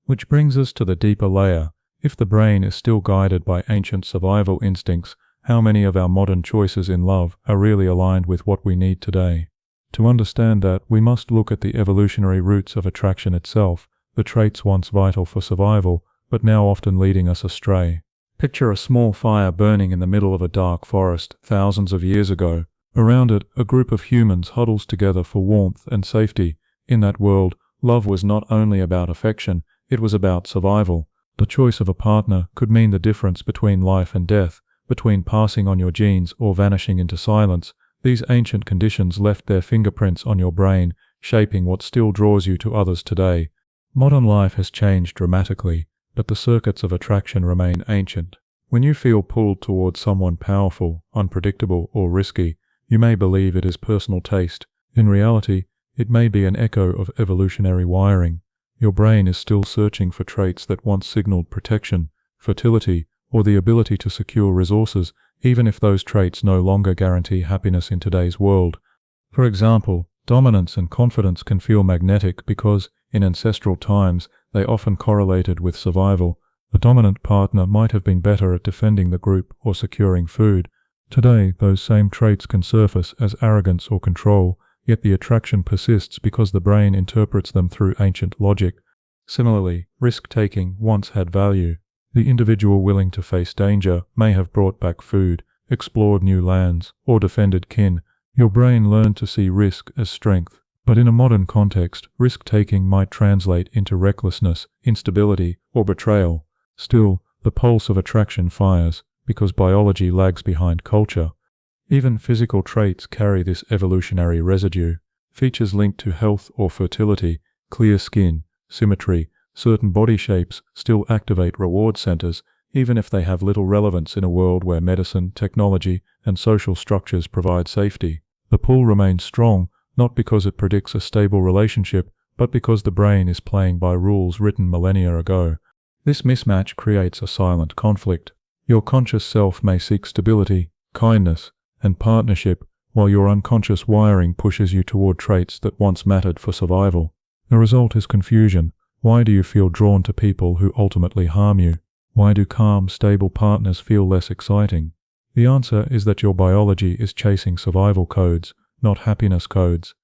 Which brings us to the deeper layer. If the brain is still guided by ancient survival instincts, how many of our modern choices in love are really aligned with what we need today? To understand that, we must look at the evolutionary roots of attraction itself, the traits once vital for survival, but now often leading us astray. Picture a small fire burning in the middle of a dark forest thousands of years ago. Around it, a group of humans huddles together for warmth and safety. In that world, love was not only about affection, it was about survival. The choice of a partner could mean the difference between life and death, between passing on your genes or vanishing into silence. These ancient conditions left their fingerprints on your brain, shaping what still draws you to others today. Modern life has changed dramatically, but the circuits of attraction remain ancient. When you feel pulled towards someone powerful, unpredictable, or risky, you may believe it is personal taste. In reality, it may be an echo of evolutionary wiring. Your brain is still searching for traits that once signaled protection, fertility, or the ability to secure resources, even if those traits no longer guarantee happiness in today's world. For example, dominance and confidence can feel magnetic because, in ancestral times, they often correlated with survival. The dominant partner might have been better at defending the group or securing food. Today, those same traits can surface as arrogance or control, yet the attraction persists because the brain interprets them through ancient logic. Similarly, risk-taking once had value. The individual willing to face danger may have brought back food, explored new lands, or defended kin. Your brain learned to see risk as strength. But in a modern context, risk-taking might translate into recklessness, instability, or betrayal. Still, the pulse of attraction fires, because biology lags behind culture. Even physical traits carry this evolutionary residue. Features linked to health or fertility, clear skin, symmetry, certain body shapes still activate reward centers, even if they have little relevance in a world where medicine, technology, and social structures provide safety. The pull remains strong, not because it predicts a stable relationship, but because the brain is playing by rules written millennia ago. This mismatch creates a silent conflict. Your conscious self may seek stability, kindness, and partnership, while your unconscious wiring pushes you toward traits that once mattered for survival. The result is confusion. Why do you feel drawn to people who ultimately harm you? Why do calm, stable partners feel less exciting? The answer is that your biology is chasing survival codes, not happiness codes.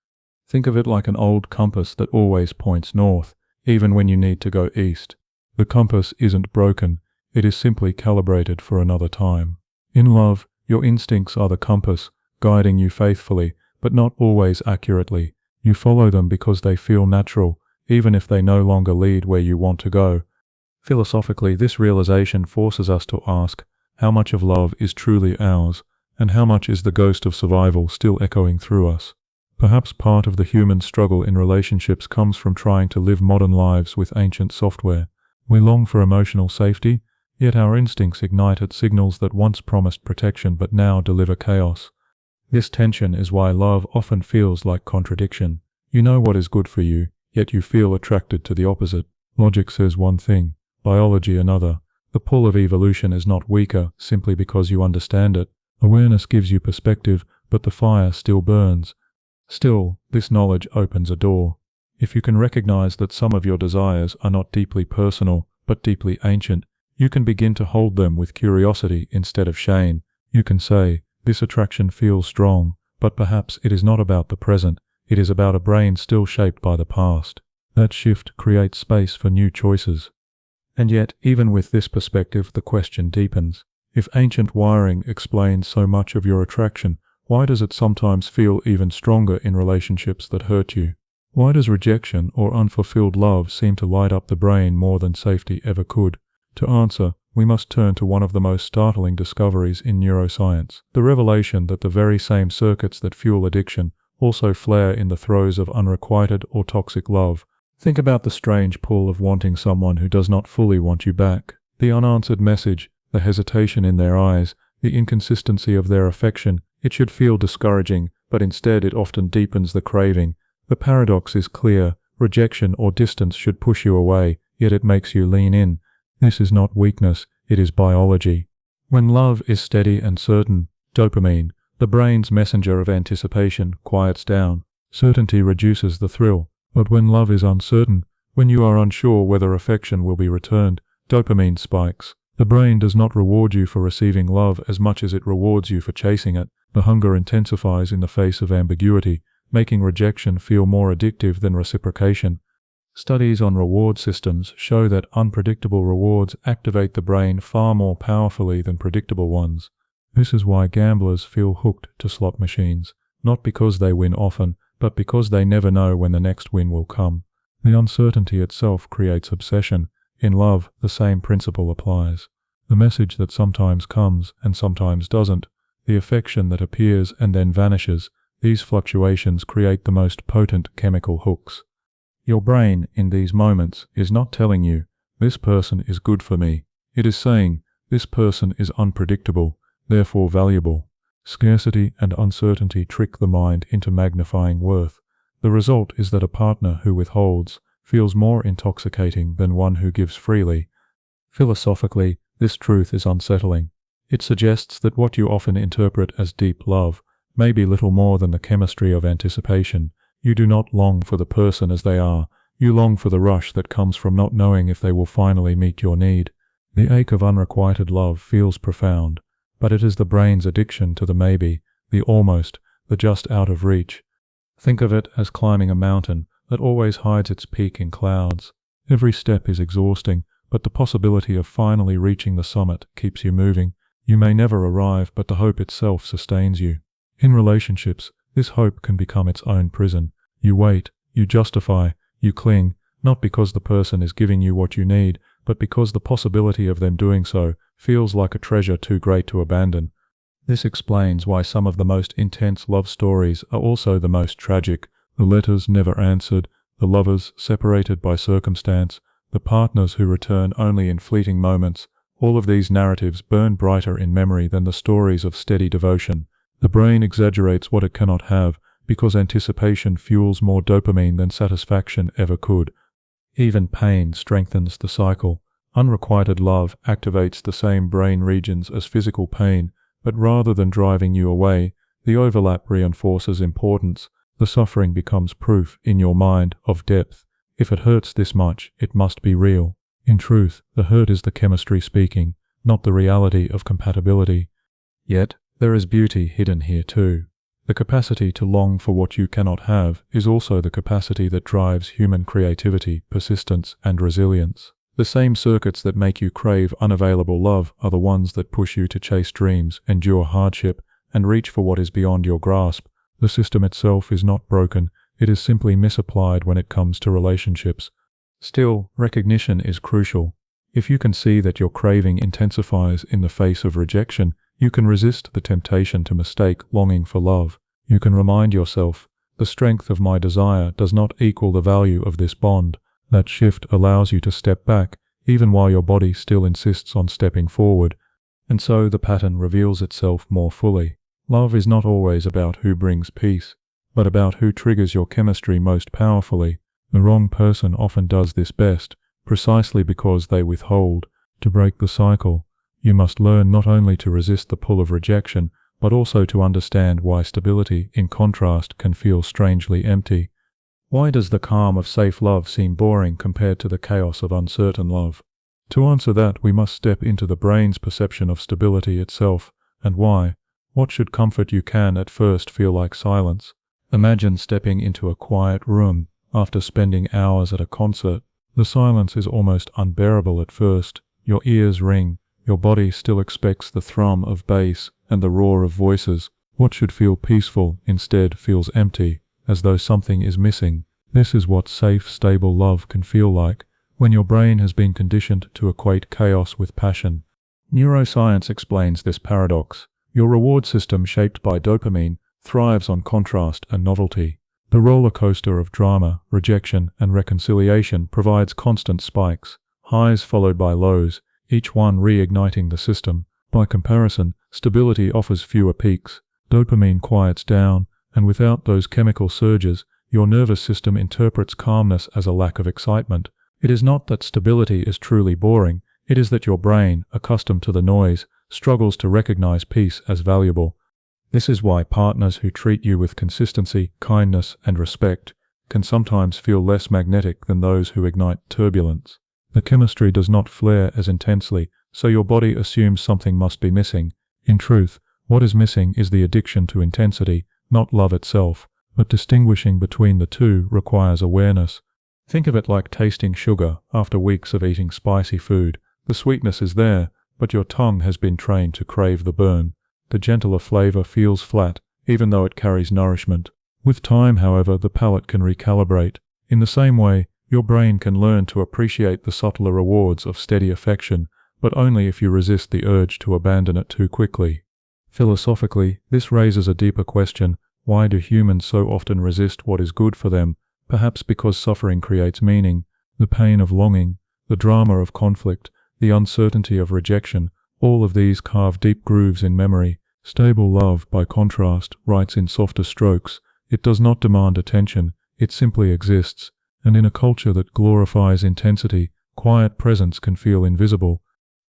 Think of it like an old compass that always points north, even when you need to go east. The compass isn't broken, it is simply calibrated for another time. In love, your instincts are the compass, guiding you faithfully, but not always accurately. You follow them because they feel natural, even if they no longer lead where you want to go. Philosophically, this realization forces us to ask, how much of love is truly ours, and how much is the ghost of survival still echoing through us? Perhaps part of the human struggle in relationships comes from trying to live modern lives with ancient software. We long for emotional safety, yet our instincts ignite at signals that once promised protection but now deliver chaos. This tension is why love often feels like contradiction. You know what is good for you, yet you feel attracted to the opposite. Logic says one thing, biology another. The pull of evolution is not weaker simply because you understand it. Awareness gives you perspective, but the fire still burns. Still, this knowledge opens a door. If you can recognize that some of your desires are not deeply personal, but deeply ancient, you can begin to hold them with curiosity instead of shame. You can say, this attraction feels strong, but perhaps it is not about the present, it is about a brain still shaped by the past. That shift creates space for new choices. And yet, even with this perspective, the question deepens. If ancient wiring explains so much of your attraction, why does it sometimes feel even stronger in relationships that hurt you? Why does rejection or unfulfilled love seem to light up the brain more than safety ever could? To answer, we must turn to one of the most startling discoveries in neuroscience, the revelation that the very same circuits that fuel addiction also flare in the throes of unrequited or toxic love. Think about the strange pull of wanting someone who does not fully want you back. The unanswered message, the hesitation in their eyes, the inconsistency of their affection. It should feel discouraging, but instead it often deepens the craving. The paradox is clear. Rejection or distance should push you away, yet it makes you lean in. This is not weakness, it is biology. When love is steady and certain, dopamine, the brain's messenger of anticipation, quiets down. Certainty reduces the thrill. But when love is uncertain, when you are unsure whether affection will be returned, dopamine spikes. The brain does not reward you for receiving love as much as it rewards you for chasing it. The hunger intensifies in the face of ambiguity, making rejection feel more addictive than reciprocation. Studies on reward systems show that unpredictable rewards activate the brain far more powerfully than predictable ones. This is why gamblers feel hooked to slot machines, not because they win often, but because they never know when the next win will come. The uncertainty itself creates obsession. In love, the same principle applies. The message that sometimes comes and sometimes doesn't, the affection that appears and then vanishes, these fluctuations create the most potent chemical hooks. Your brain, in these moments, is not telling you, this person is good for me. It is saying, this person is unpredictable, therefore valuable. Scarcity and uncertainty trick the mind into magnifying worth. The result is that a partner who withholds feels more intoxicating than one who gives freely. Philosophically, this truth is unsettling. It suggests that what you often interpret as deep love may be little more than the chemistry of anticipation. You do not long for the person as they are. You long for the rush that comes from not knowing if they will finally meet your need. The ache of unrequited love feels profound, but it is the brain's addiction to the maybe, the almost, the just out of reach. Think of it as climbing a mountain that always hides its peak in clouds. Every step is exhausting, but the possibility of finally reaching the summit keeps you moving. You may never arrive, but the hope itself sustains you. In relationships, this hope can become its own prison. You wait, you justify, you cling, not because the person is giving you what you need, but because the possibility of them doing so feels like a treasure too great to abandon. This explains why some of the most intense love stories are also the most tragic. The letters never answered, the lovers separated by circumstance, the partners who return only in fleeting moments, All of these narratives burn brighter in memory than the stories of steady devotion. The brain exaggerates what it cannot have, because anticipation fuels more dopamine than satisfaction ever could. Even pain strengthens the cycle. Unrequited love activates the same brain regions as physical pain, but rather than driving you away, the overlap reinforces importance. The suffering becomes proof in your mind of depth. If it hurts this much, it must be real. In truth, the hurt is the chemistry speaking, not the reality of compatibility. Yet, there is beauty hidden here too. The capacity to long for what you cannot have is also the capacity that drives human creativity, persistence, and resilience. The same circuits that make you crave unavailable love are the ones that push you to chase dreams, endure hardship, and reach for what is beyond your grasp. The system itself is not broken, it is simply misapplied when it comes to relationships. Still, recognition is crucial. If you can see that your craving intensifies in the face of rejection, you can resist the temptation to mistake longing for love. You can remind yourself, the strength of my desire does not equal the value of this bond. That shift allows you to step back, even while your body still insists on stepping forward. And so the pattern reveals itself more fully. Love is not always about who brings peace, but about who triggers your chemistry most powerfully. The wrong person often does this best, precisely because they withhold. To break the cycle, you must learn not only to resist the pull of rejection, but also to understand why stability, in contrast, can feel strangely empty. Why does the calm of safe love seem boring compared to the chaos of uncertain love? To answer that, we must step into the brain's perception of stability itself, and why. What should comfort you can at first feel like silence. Imagine stepping into a quiet room after spending hours at a concert. The silence is almost unbearable at first. Your ears ring. Your body still expects the thrum of bass and the roar of voices. What should feel peaceful instead feels empty, as though something is missing. This is what safe, stable love can feel like, when your brain has been conditioned to equate chaos with passion. Neuroscience explains this paradox. Your reward system, shaped by dopamine, thrives on contrast and novelty. The roller coaster of drama, rejection, and reconciliation provides constant spikes, highs followed by lows, each one reigniting the system. By comparison, stability offers fewer peaks. Dopamine quiets down, and without those chemical surges, your nervous system interprets calmness as a lack of excitement. It is not that stability is truly boring, it is that your brain, accustomed to the noise, struggles to recognize peace as valuable. This is why partners who treat you with consistency, kindness, and respect can sometimes feel less magnetic than those who ignite turbulence. The chemistry does not flare as intensely, so your body assumes something must be missing. In truth, what is missing is the addiction to intensity, not love itself, but distinguishing between the two requires awareness. Think of it like tasting sugar after weeks of eating spicy food. The sweetness is there, but your tongue has been trained to crave the burn. The gentler flavor feels flat, even though it carries nourishment. With time, however, the palate can recalibrate. In the same way, your brain can learn to appreciate the subtler rewards of steady affection, but only if you resist the urge to abandon it too quickly. Philosophically, this raises a deeper question. Why do humans so often resist what is good for them? Perhaps because suffering creates meaning. The pain of longing, the drama of conflict, the uncertainty of rejection, all of these carve deep grooves in memory. Stable love, by contrast, writes in softer strokes. It does not demand attention, it simply exists. And in a culture that glorifies intensity, quiet presence can feel invisible.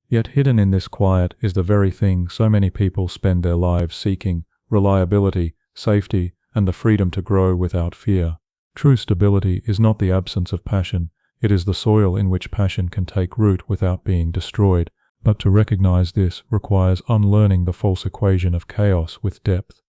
Yet hidden in this quiet is the very thing so many people spend their lives seeking: reliability, safety, and the freedom to grow without fear. True stability is not the absence of passion, it is the soil in which passion can take root without being destroyed. But to recognize this requires unlearning the false equation of chaos with depth.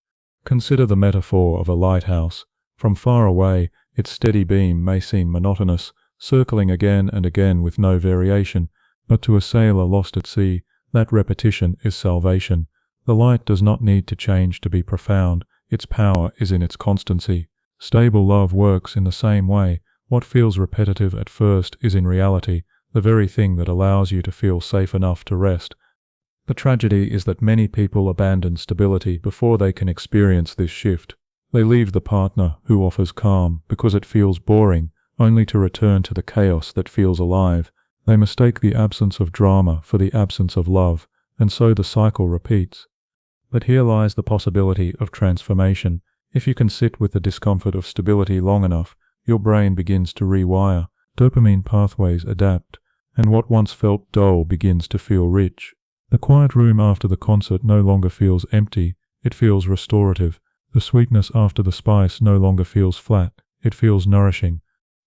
Consider the metaphor of a lighthouse. From far away, its steady beam may seem monotonous, circling again and again with no variation, but to a sailor lost at sea, that repetition is salvation. The light does not need to change to be profound, its power is in its constancy. Stable love works in the same way. What feels repetitive at first is in reality the very thing that allows you to feel safe enough to rest. The tragedy is that many people abandon stability before they can experience this shift. They leave the partner who offers calm because it feels boring, only to return to the chaos that feels alive. They mistake the absence of drama for the absence of love, and so the cycle repeats. But here lies the possibility of transformation. If you can sit with the discomfort of stability long enough, your brain begins to rewire, dopamine pathways adapt, and what once felt dull begins to feel rich. The quiet room after the concert no longer feels empty, it feels restorative. The sweetness after the spice no longer feels flat, it feels nourishing.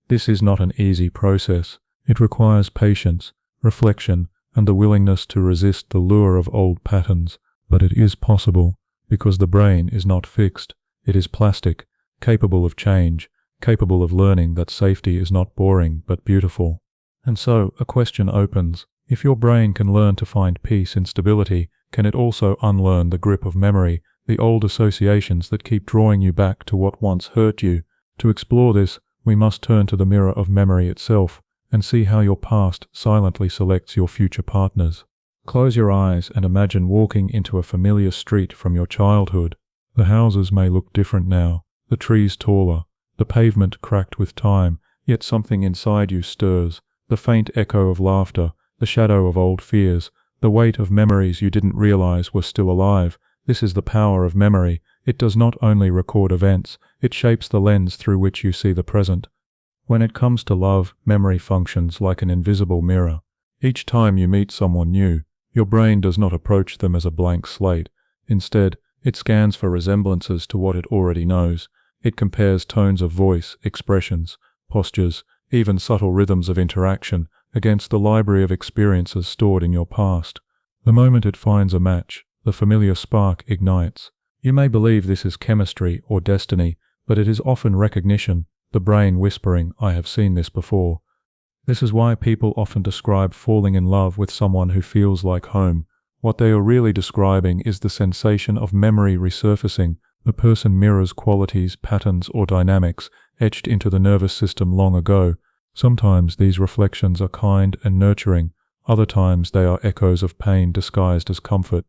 This is not an easy process. It requires patience, reflection, and the willingness to resist the lure of old patterns. But it is possible, because the brain is not fixed. It is plastic, capable of change, capable of learning that safety is not boring but beautiful. And so, a question opens. If your brain can learn to find peace in stability, can it also unlearn the grip of memory, the old associations that keep drawing you back to what once hurt you? To explore this, we must turn to the mirror of memory itself, and see how your past silently selects your future partners. Close your eyes and imagine walking into a familiar street from your childhood. The houses may look different now, the trees taller, the pavement cracked with time, yet something inside you stirs, the faint echo of laughter, the shadow of old fears, the weight of memories you didn't realize were still alive. This is the power of memory. It does not only record events, it shapes the lens through which you see the present. When it comes to love, memory functions like an invisible mirror. Each time you meet someone new, your brain does not approach them as a blank slate. Instead, it scans for resemblances to what it already knows. It compares tones of voice, expressions, postures, even subtle rhythms of interaction against the library of experiences stored in your past. The moment it finds a match, the familiar spark ignites. You may believe this is chemistry or destiny, but it is often recognition, the brain whispering, "I have seen this before." This is why people often describe falling in love with someone who feels like home. What they are really describing is the sensation of memory resurfacing. The person mirrors qualities, patterns, or dynamics etched into the nervous system long ago. Sometimes these reflections are kind and nurturing, other times they are echoes of pain disguised as comfort.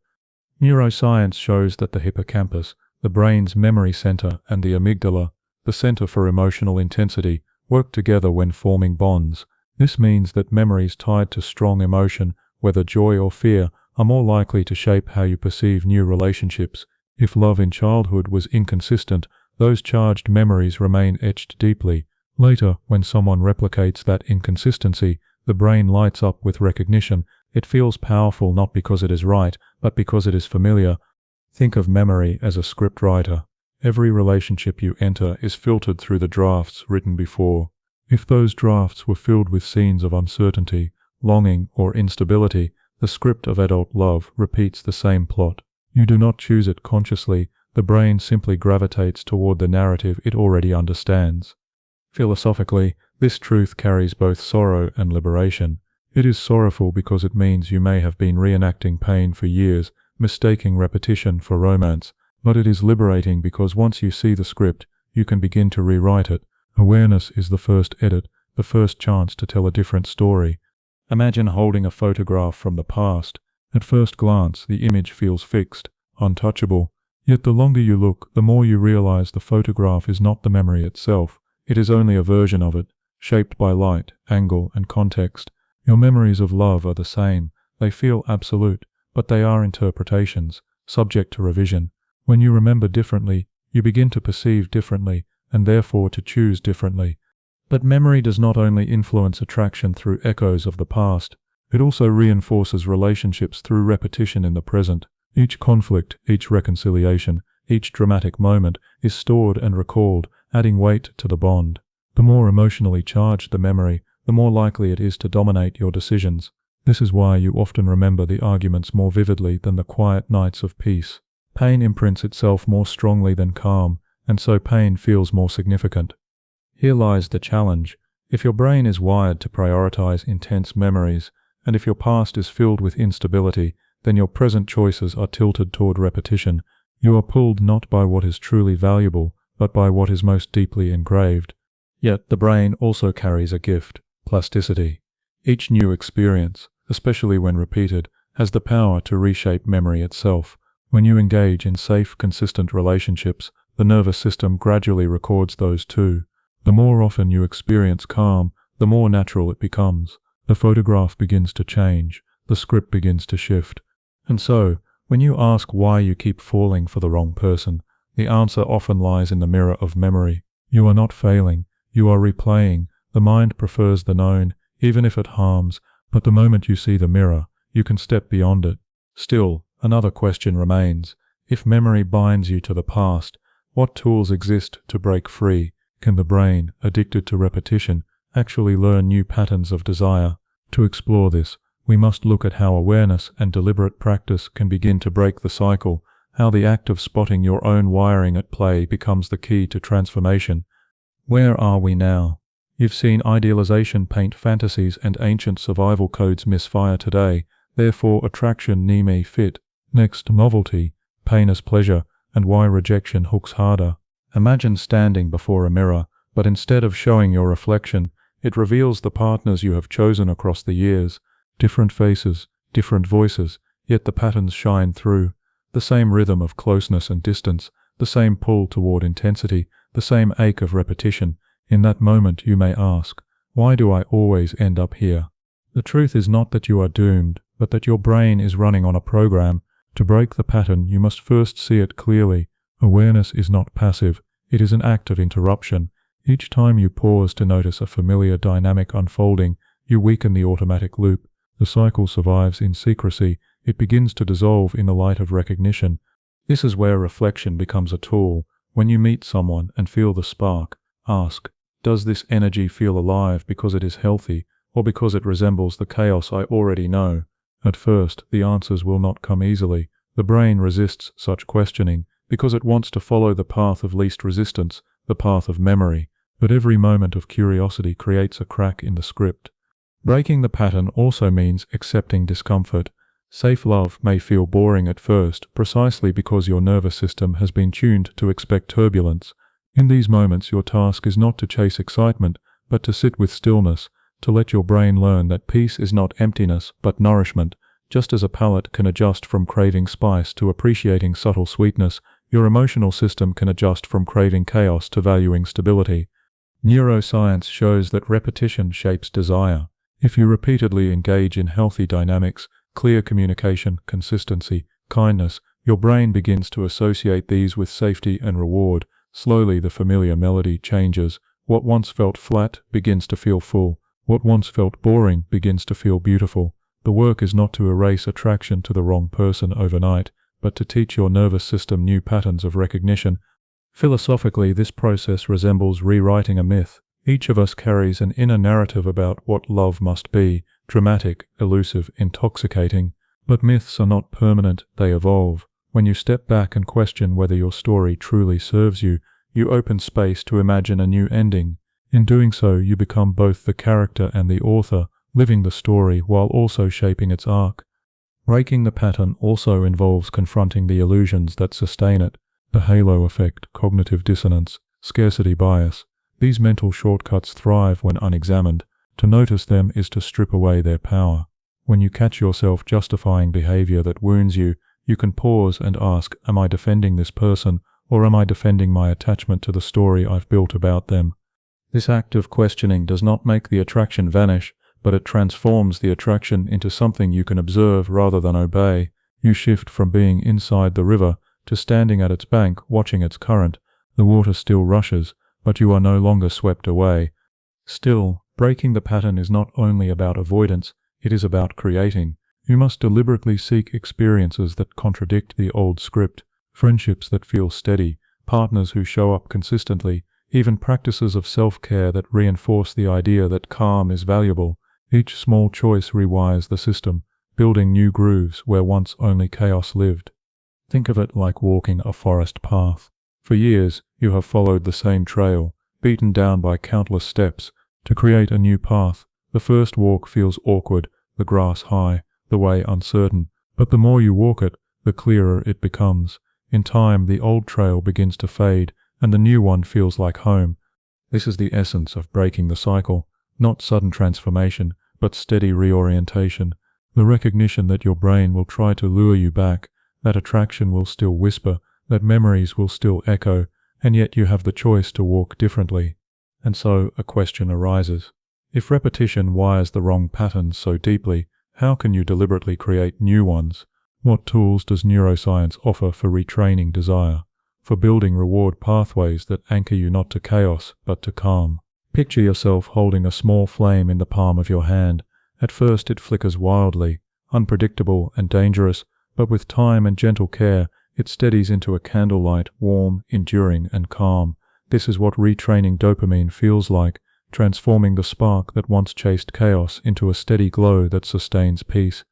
Neuroscience shows that the hippocampus, the brain's memory center, and the amygdala, the center for emotional intensity, work together when forming bonds. This means that memories tied to strong emotion, whether joy or fear, are more likely to shape how you perceive new relationships. If love in childhood was inconsistent, those charged memories remain etched deeply. Later, when someone replicates that inconsistency, the brain lights up with recognition. It feels powerful not because it is right, but because it is familiar. Think of memory as a scriptwriter. Every relationship you enter is filtered through the drafts written before. If those drafts were filled with scenes of uncertainty, longing, or instability, the script of adult love repeats the same plot. You do not choose it consciously, the brain simply gravitates toward the narrative it already understands. Philosophically, this truth carries both sorrow and liberation. It is sorrowful because it means you may have been reenacting pain for years, mistaking repetition for romance, but it is liberating because once you see the script, you can begin to rewrite it. Awareness is the first edit, the first chance to tell a different story. Imagine holding a photograph from the past. At first glance, the image feels fixed, untouchable. Yet the longer you look, the more you realize the photograph is not the memory itself. It is only a version of it, shaped by light, angle, and context. Your memories of love are the same. They feel absolute, but they are interpretations, subject to revision. When you remember differently, you begin to perceive differently, and therefore to choose differently. But memory does not only influence attraction through echoes of the past, it also reinforces relationships through repetition in the present. Each conflict, each reconciliation, each dramatic moment is stored and recalled, adding weight to the bond. The more emotionally charged the memory, the more likely it is to dominate your decisions. This is why you often remember the arguments more vividly than the quiet nights of peace. Pain imprints itself more strongly than calm, and so pain feels more significant. Here lies the challenge. If your brain is wired to prioritize intense memories, and if your past is filled with instability, then your present choices are tilted toward repetition. You are pulled not by what is truly valuable, but by what is most deeply engraved. Yet the brain also carries a gift, plasticity. Each new experience, especially when repeated, has the power to reshape memory itself. When you engage in safe, consistent relationships, the nervous system gradually records those too. The more often you experience calm, the more natural it becomes. The photograph begins to change, the script begins to shift. And so, when you ask why you keep falling for the wrong person, the answer often lies in the mirror of memory. You are not failing, you are replaying. The mind prefers the known, even if it harms, but the moment you see the mirror, you can step beyond it. Still, another question remains. If memory binds you to the past, what tools exist to break free? Can the brain, addicted to repetition, actually learn new patterns of desire? To explore this, we must look at how awareness and deliberate practice can begin to break the cycle, how the act of spotting your own wiring at play becomes the key to transformation. Where are we now? You've seen idealization paint fantasies and ancient survival codes misfire today, therefore attraction knee fit. Next, novelty, pain as pleasure, and why rejection hooks harder. Imagine standing before a mirror, but instead of showing your reflection, it reveals the partners you have chosen across the years. Different faces, different voices, yet the patterns shine through. The same rhythm of closeness and distance, the same pull toward intensity, the same ache of repetition. In that moment you may ask, why do I always end up here? The truth is not that you are doomed, but that your brain is running on a program. To break the pattern, you must first see it clearly. Awareness is not passive, it is an act of interruption. Each time you pause to notice a familiar dynamic unfolding, you weaken the automatic loop. The cycle survives in secrecy, it begins to dissolve in the light of recognition. This is where reflection becomes a tool. When you meet someone and feel the spark, ask, does this energy feel alive because it is healthy, or because it resembles the chaos I already know? At first, the answers will not come easily. The brain resists such questioning, because it wants to follow the path of least resistance, the path of memory. But every moment of curiosity creates a crack in the script. Breaking the pattern also means accepting discomfort. Safe love may feel boring at first, precisely because your nervous system has been tuned to expect turbulence. In these moments, your task is not to chase excitement, but to sit with stillness, to let your brain learn that peace is not emptiness, but nourishment. Just as a palate can adjust from craving spice to appreciating subtle sweetness, your emotional system can adjust from craving chaos to valuing stability. Neuroscience shows that repetition shapes desire. If you repeatedly engage in healthy dynamics, clear communication, consistency, kindness, your brain begins to associate these with safety and reward. Slowly the familiar melody changes. What once felt flat begins to feel full. What once felt boring begins to feel beautiful. The work is not to erase attraction to the wrong person overnight, but to teach your nervous system new patterns of recognition. Philosophically, this process resembles rewriting a myth. Each of us carries an inner narrative about what love must be, dramatic, elusive, intoxicating. But myths are not permanent, they evolve. When you step back and question whether your story truly serves you, you open space to imagine a new ending. In doing so, you become both the character and the author, living the story while also shaping its arc. Breaking the pattern also involves confronting the illusions that sustain it. The halo effect, cognitive dissonance, scarcity bias. These mental shortcuts thrive when unexamined. To notice them is to strip away their power. When you catch yourself justifying behavior that wounds you, you can pause and ask, am I defending this person, or am I defending my attachment to the story I've built about them? This act of questioning does not make the attraction vanish, but it transforms the attraction into something you can observe rather than obey. You shift from being inside the river to standing at its bank watching its current. The water still rushes, but you are no longer swept away. Still, breaking the pattern is not only about avoidance, it is about creating. You must deliberately seek experiences that contradict the old script, friendships that feel steady, partners who show up consistently, even practices of self-care that reinforce the idea that calm is valuable. Each small choice rewires the system, building new grooves where once only chaos lived. Think of it like walking a forest path. For years, you have followed the same trail, beaten down by countless steps. To create a new path, the first walk feels awkward, the grass high, the way uncertain, but the more you walk it, the clearer it becomes. In time, the old trail begins to fade, and the new one feels like home. This is the essence of breaking the cycle, not sudden transformation, but steady reorientation. The recognition that your brain will try to lure you back, that attraction will still whisper, that memories will still echo, and yet you have the choice to walk differently. And so a question arises. If repetition wires the wrong patterns so deeply, how can you deliberately create new ones? What tools does neuroscience offer for retraining desire, for building reward pathways that anchor you not to chaos, but to calm? Picture yourself holding a small flame in the palm of your hand. At first it flickers wildly, unpredictable and dangerous, but with time and gentle care, it steadies into a candlelight, warm, enduring, and calm. This is what retraining dopamine feels like, transforming the spark that once chased chaos into a steady glow that sustains peace.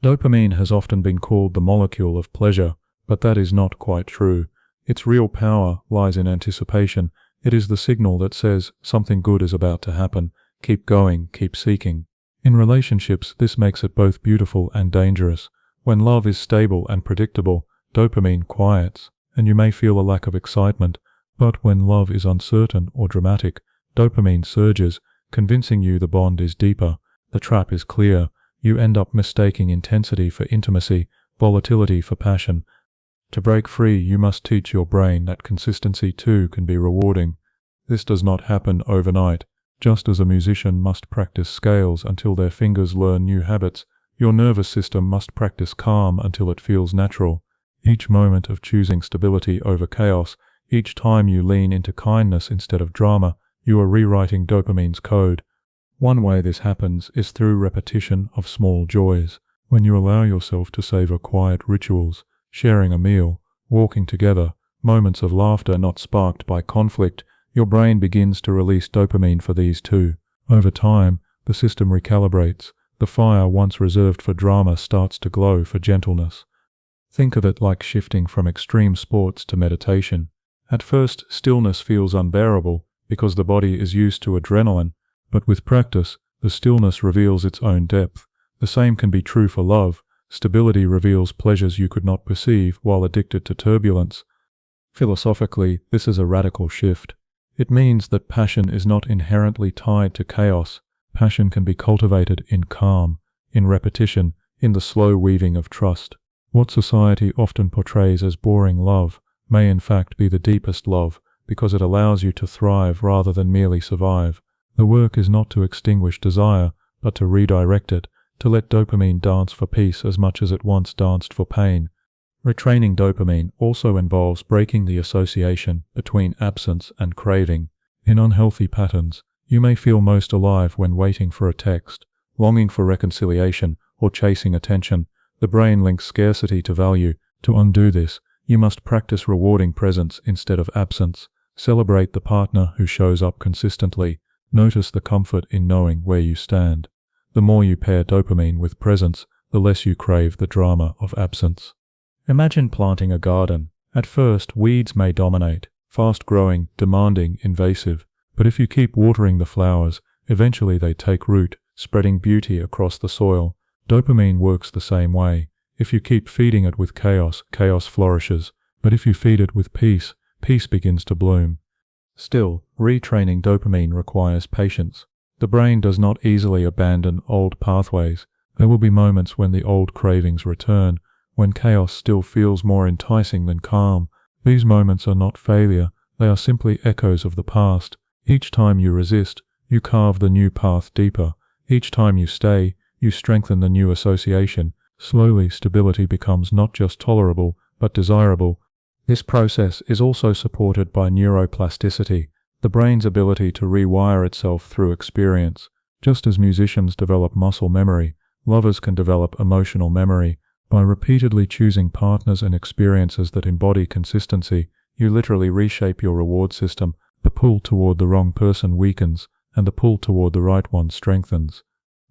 Dopamine has often been called the molecule of pleasure, but that is not quite true. Its real power lies in anticipation. It is the signal that says something good is about to happen. Keep going, keep seeking. In relationships, this makes it both beautiful and dangerous. When love is stable and predictable, dopamine quiets, and you may feel a lack of excitement. But when love is uncertain or dramatic, dopamine surges, convincing you the bond is deeper. The trap is clear. You end up mistaking intensity for intimacy, volatility for passion. To break free, you must teach your brain that consistency too can be rewarding. This does not happen overnight. Just as a musician must practice scales until their fingers learn new habits, your nervous system must practice calm until it feels natural. Each moment of choosing stability over chaos, each time you lean into kindness instead of drama, you are rewriting dopamine's code. One way this happens is through repetition of small joys. When you allow yourself to savor quiet rituals, sharing a meal, walking together, moments of laughter not sparked by conflict, your brain begins to release dopamine for these too. Over time, the system recalibrates. The fire once reserved for drama starts to glow for gentleness. Think of it like shifting from extreme sports to meditation. At first, stillness feels unbearable because the body is used to adrenaline, but with practice, the stillness reveals its own depth. The same can be true for love. Stability reveals pleasures you could not perceive while addicted to turbulence. Philosophically, this is a radical shift. It means that passion is not inherently tied to chaos. Passion can be cultivated in calm, in repetition, in the slow weaving of trust. What society often portrays as boring love may in fact be the deepest love, because it allows you to thrive rather than merely survive. The work is not to extinguish desire, but to redirect it, to let dopamine dance for peace as much as it once danced for pain. Retraining dopamine also involves breaking the association between absence and craving. In unhealthy patterns, you may feel most alive when waiting for a text, longing for reconciliation, or chasing attention. The brain links scarcity to value. To undo this, you must practice rewarding presence instead of absence. Celebrate the partner who shows up consistently. Notice the comfort in knowing where you stand. The more you pair dopamine with presence, the less you crave the drama of absence. Imagine planting a garden. At first, weeds may dominate, fast-growing, demanding, invasive. But if you keep watering the flowers, eventually they take root, spreading beauty across the soil. Dopamine works the same way. If you keep feeding it with chaos, chaos flourishes. But if you feed it with peace, peace begins to bloom. Still, retraining dopamine requires patience. The brain does not easily abandon old pathways. There will be moments when the old cravings return, when chaos still feels more enticing than calm. These moments are not failure, they are simply echoes of the past. Each time you resist, you carve the new path deeper. Each time you stay, you strengthen the new association. Slowly, stability becomes not just tolerable, but desirable. This process is also supported by neuroplasticity, the brain's ability to rewire itself through experience. Just as musicians develop muscle memory, lovers can develop emotional memory. By repeatedly choosing partners and experiences that embody consistency, you literally reshape your reward system. The pull toward the wrong person weakens, and the pull toward the right one strengthens.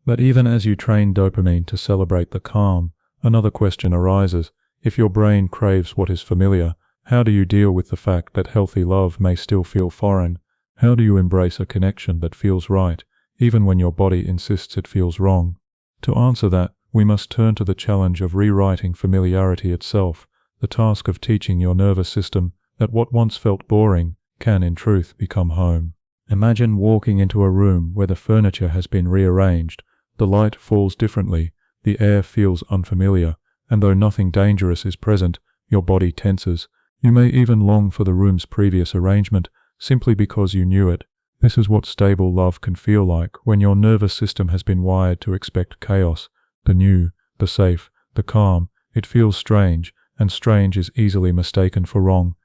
But even as you train dopamine to celebrate the calm, another question arises. If your brain craves what is familiar, how do you deal with the fact that healthy love may still feel foreign? How do you embrace a connection that feels right, even when your body insists it feels wrong? To answer that, we must turn to the challenge of rewriting familiarity itself, the task of teaching your nervous system that what once felt boring can in truth become home. Imagine walking into a room where the furniture has been rearranged, the light falls differently, the air feels unfamiliar, and though nothing dangerous is present, your body tenses. You may even long for the room's previous arrangement, simply because you knew it. This is what stable love can feel like when your nervous system has been wired to expect chaos, the new, the safe, the calm. It feels strange, and strange is easily mistaken for wrong.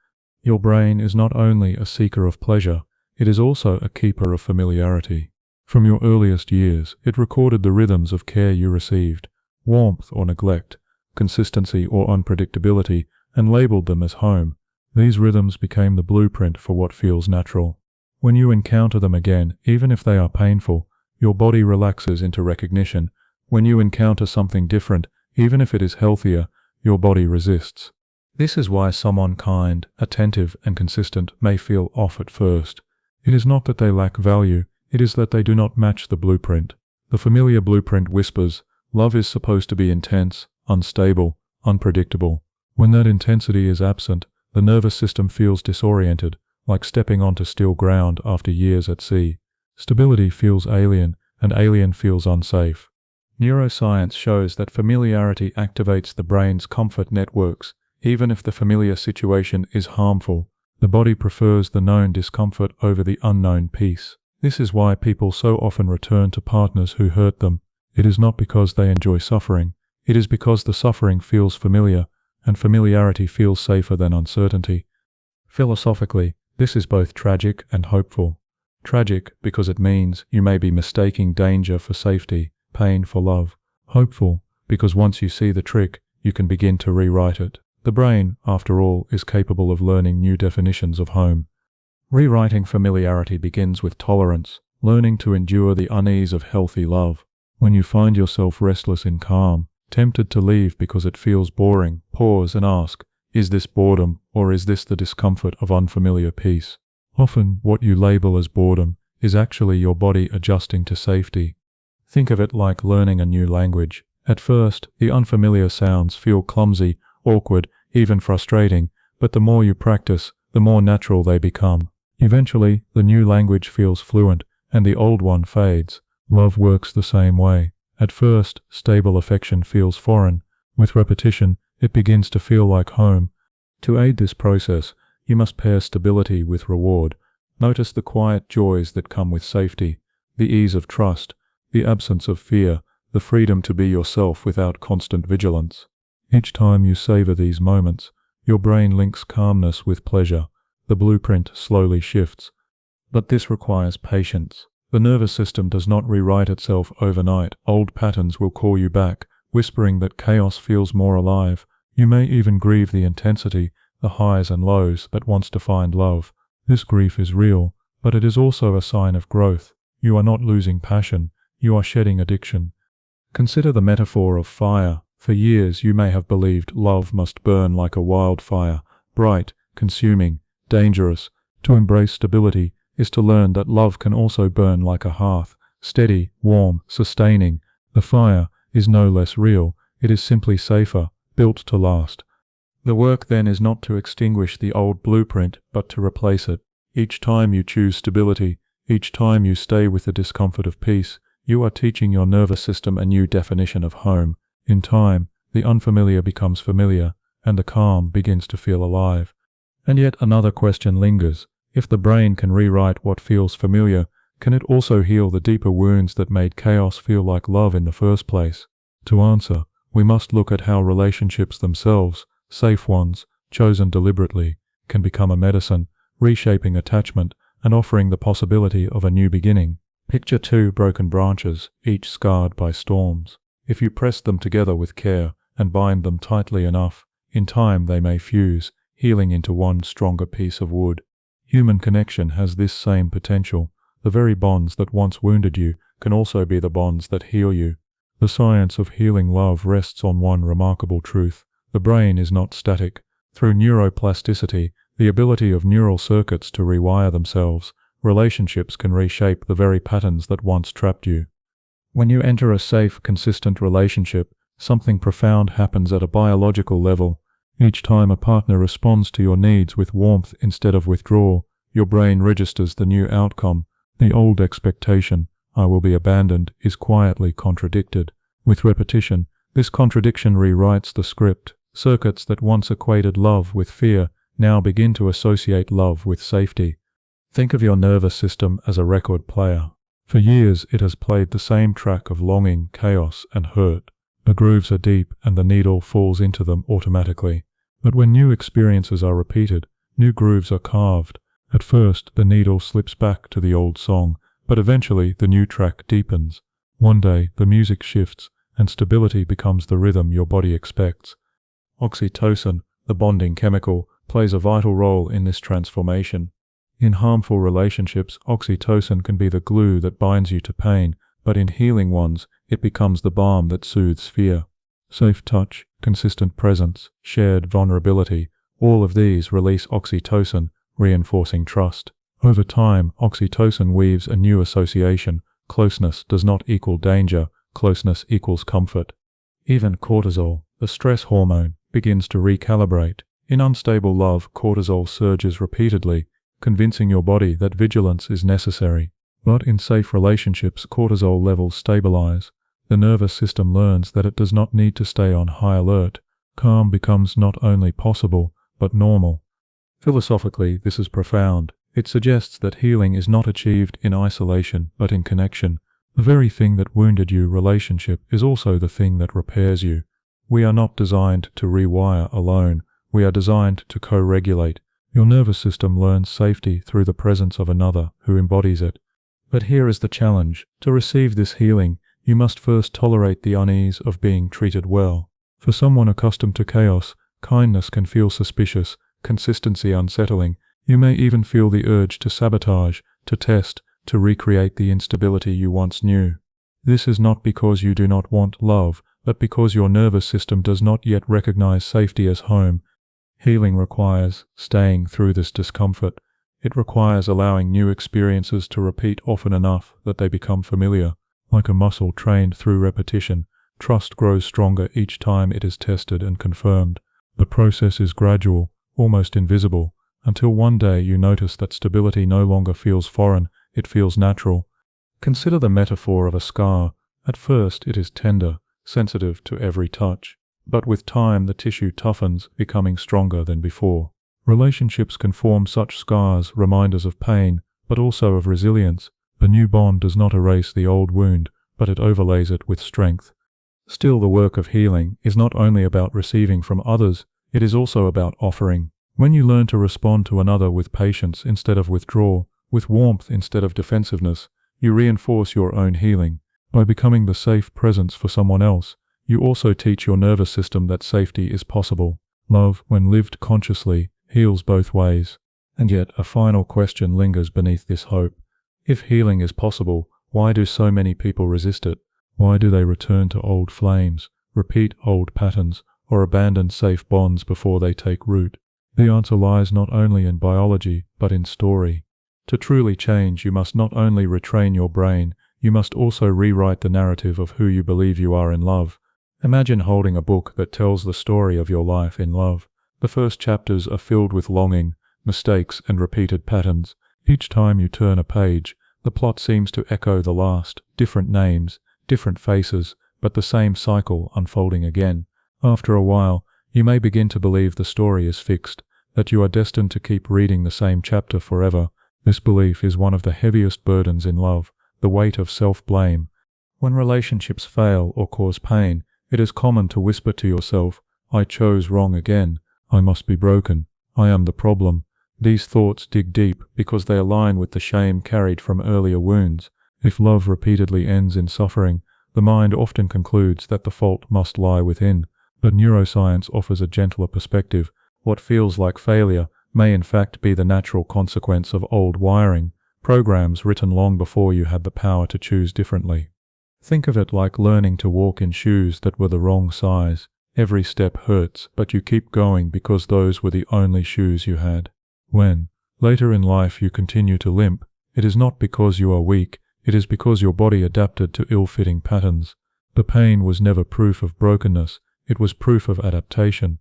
Your brain is not only a seeker of pleasure, it is also a keeper of familiarity. From your earliest years, it recorded the rhythms of care you received, warmth or neglect, consistency or unpredictability, and labeled them as home. These rhythms became the blueprint for what feels natural. When you encounter them again, even if they are painful, your body relaxes into recognition. When you encounter something different, even if it is healthier, your body resists. This is why someone kind, attentive, and consistent may feel off at first. It is not that they lack value, it is that they do not match the blueprint. The familiar blueprint whispers, love is supposed to be intense, unstable, unpredictable. When that intensity is absent, the nervous system feels disoriented, like stepping onto still ground after years at sea. Stability feels alien, and alien feels unsafe. Neuroscience shows that familiarity activates the brain's comfort networks. Even if the familiar situation is harmful, the body prefers the known discomfort over the unknown peace. This is why people so often return to partners who hurt them. It is not because they enjoy suffering, it is because the suffering feels familiar, and familiarity feels safer than uncertainty. Philosophically, this is both tragic and hopeful. Tragic because it means you may be mistaking danger for safety, pain for love. Hopeful because once you see the trick, you can begin to rewrite it. The brain, after all, is capable of learning new definitions of home. Rewriting familiarity begins with tolerance, learning to endure the unease of healthy love. When you find yourself restless in calm, tempted to leave because it feels boring, pause and ask, is this boredom, or is this the discomfort of unfamiliar peace? Often, what you label as boredom is actually your body adjusting to safety. Think of it like learning a new language. At first, the unfamiliar sounds feel clumsy, awkward, even frustrating, but the more you practice, the more natural they become. Eventually, the new language feels fluent, and the old one fades. Love works the same way. At first, stable affection feels foreign. With repetition, it begins to feel like home. To aid this process, you must pair stability with reward. Notice the quiet joys that come with safety, the ease of trust, the absence of fear, the freedom to be yourself without constant vigilance. Each time you savor these moments, your brain links calmness with pleasure. The blueprint slowly shifts. But this requires patience. The nervous system does not rewrite itself overnight. Old patterns will call you back, whispering that chaos feels more alive. You may even grieve the intensity, the highs and lows that once defined love. This grief is real, but it is also a sign of growth. You are not losing passion, you are shedding addiction. Consider the metaphor of fire. For years you may have believed love must burn like a wildfire, bright, consuming, dangerous. To embrace stability is to learn that love can also burn like a hearth, steady, warm, sustaining. The fire is no less real, it is simply safer, built to last. The work then is not to extinguish the old blueprint, but to replace it. Each time you choose stability, each time you stay with the discomfort of peace, you are teaching your nervous system a new definition of home. In time, the unfamiliar becomes familiar, and the calm begins to feel alive. And yet another question lingers. If the brain can rewrite what feels familiar, can it also heal the deeper wounds that made chaos feel like love in the first place? To answer, we must look at how relationships themselves, safe ones, chosen deliberately, can become a medicine, reshaping attachment and offering the possibility of a new beginning. Picture two broken branches, each scarred by storms. If you press them together with care and bind them tightly enough, in time they may fuse, healing into one stronger piece of wood. Human connection has this same potential. The very bonds that once wounded you can also be the bonds that heal you. The science of healing love rests on one remarkable truth. The brain is not static. Through neuroplasticity, the ability of neural circuits to rewire themselves, relationships can reshape the very patterns that once trapped you. When you enter a safe, consistent relationship, something profound happens at a biological level. Each time a partner responds to your needs with warmth instead of withdrawal, your brain registers the new outcome. The old expectation, I will be abandoned, is quietly contradicted. With repetition, this contradiction rewrites the script. Circuits that once equated love with fear now begin to associate love with safety. Think of your nervous system as a record player. For years it has played the same track of longing, chaos, and hurt. The grooves are deep and the needle falls into them automatically. But when new experiences are repeated, new grooves are carved. At first, the needle slips back to the old song, but eventually the new track deepens. One day, the music shifts, and stability becomes the rhythm your body expects. Oxytocin, the bonding chemical, plays a vital role in this transformation. In harmful relationships, oxytocin can be the glue that binds you to pain, but in healing ones, it becomes the balm that soothes fear. Safe touch, consistent presence, shared vulnerability, all of these release oxytocin, reinforcing trust. Over time, oxytocin weaves a new association. Closeness does not equal danger, closeness equals comfort. Even cortisol, the stress hormone, begins to recalibrate. In unstable love, cortisol surges repeatedly, convincing your body that vigilance is necessary. But in safe relationships, cortisol levels stabilize. The nervous system learns that it does not need to stay on high alert. Calm becomes not only possible, but normal. Philosophically, this is profound. It suggests that healing is not achieved in isolation, but in connection. The very thing that wounded you, relationship, is also the thing that repairs you. We are not designed to rewire alone. We are designed to co-regulate. Your nervous system learns safety through the presence of another who embodies it. But here is the challenge. To receive this healing, you must first tolerate the unease of being treated well. For someone accustomed to chaos, kindness can feel suspicious, consistency unsettling. You may even feel the urge to sabotage, to test, to recreate the instability you once knew. This is not because you do not want love, but because your nervous system does not yet recognize safety as home. Healing requires staying through this discomfort. It requires allowing new experiences to repeat often enough that they become familiar. Like a muscle trained through repetition, trust grows stronger each time it is tested and confirmed. The process is gradual, almost invisible, until one day you notice that stability no longer feels foreign, it feels natural. Consider the metaphor of a scar. At first it is tender, sensitive to every touch. But with time the tissue toughens, becoming stronger than before. Relationships can form such scars, reminders of pain, but also of resilience. The new bond does not erase the old wound, but it overlays it with strength. Still, the work of healing is not only about receiving from others, it is also about offering. When you learn to respond to another with patience instead of withdrawal, with warmth instead of defensiveness, you reinforce your own healing. By becoming the safe presence for someone else, you also teach your nervous system that safety is possible. Love, when lived consciously, heals both ways. And yet, a final question lingers beneath this hope. If healing is possible, why do so many people resist it? Why do they return to old flames, repeat old patterns, or abandon safe bonds before they take root? The answer lies not only in biology, but in story. To truly change, you must not only retrain your brain, you must also rewrite the narrative of who you believe you are in love. Imagine holding a book that tells the story of your life in love. The first chapters are filled with longing, mistakes, and repeated patterns. Each time you turn a page, the plot seems to echo the last, different names, different faces, but the same cycle unfolding again. After a while, you may begin to believe the story is fixed, that you are destined to keep reading the same chapter forever. This belief is one of the heaviest burdens in love, the weight of self-blame. When relationships fail or cause pain, it is common to whisper to yourself, "I chose wrong again. I must be broken. I am the problem." These thoughts dig deep because they align with the shame carried from earlier wounds. If love repeatedly ends in suffering, the mind often concludes that the fault must lie within. But neuroscience offers a gentler perspective. What feels like failure may in fact be the natural consequence of old wiring, programs written long before you had the power to choose differently. Think of it like learning to walk in shoes that were the wrong size. Every step hurts, but you keep going because those were the only shoes you had. When, later in life, you continue to limp, it is not because you are weak, it is because your body adapted to ill-fitting patterns. The pain was never proof of brokenness, it was proof of adaptation.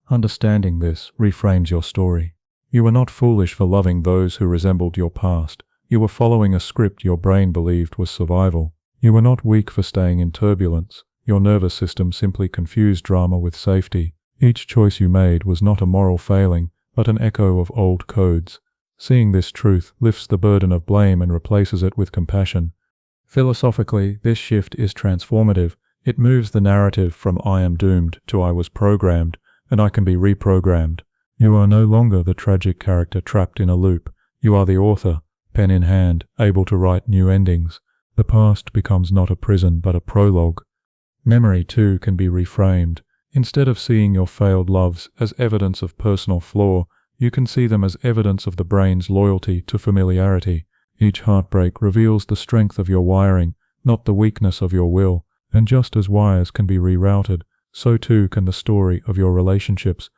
Understanding this reframes your story. You were not foolish for loving those who resembled your past. You were following a script your brain believed was survival. You were not weak for staying in turbulence. Your nervous system simply confused drama with safety. Each choice you made was not a moral failing, but an echo of old codes. Seeing this truth lifts the burden of blame and replaces it with compassion. Philosophically, this shift is transformative. It moves the narrative from "I am doomed" to "I was programmed, and I can be reprogrammed." You are no longer the tragic character trapped in a loop. You are the author, pen in hand, able to write new endings. The past becomes not a prison but a prologue. Memory, too, can be reframed. Instead of seeing your failed loves as evidence of personal flaw, you can see them as evidence of the brain's loyalty to familiarity. Each heartbreak reveals the strength of your wiring, not the weakness of your will. And just as wires can be rerouted, so too can the story of your relationships.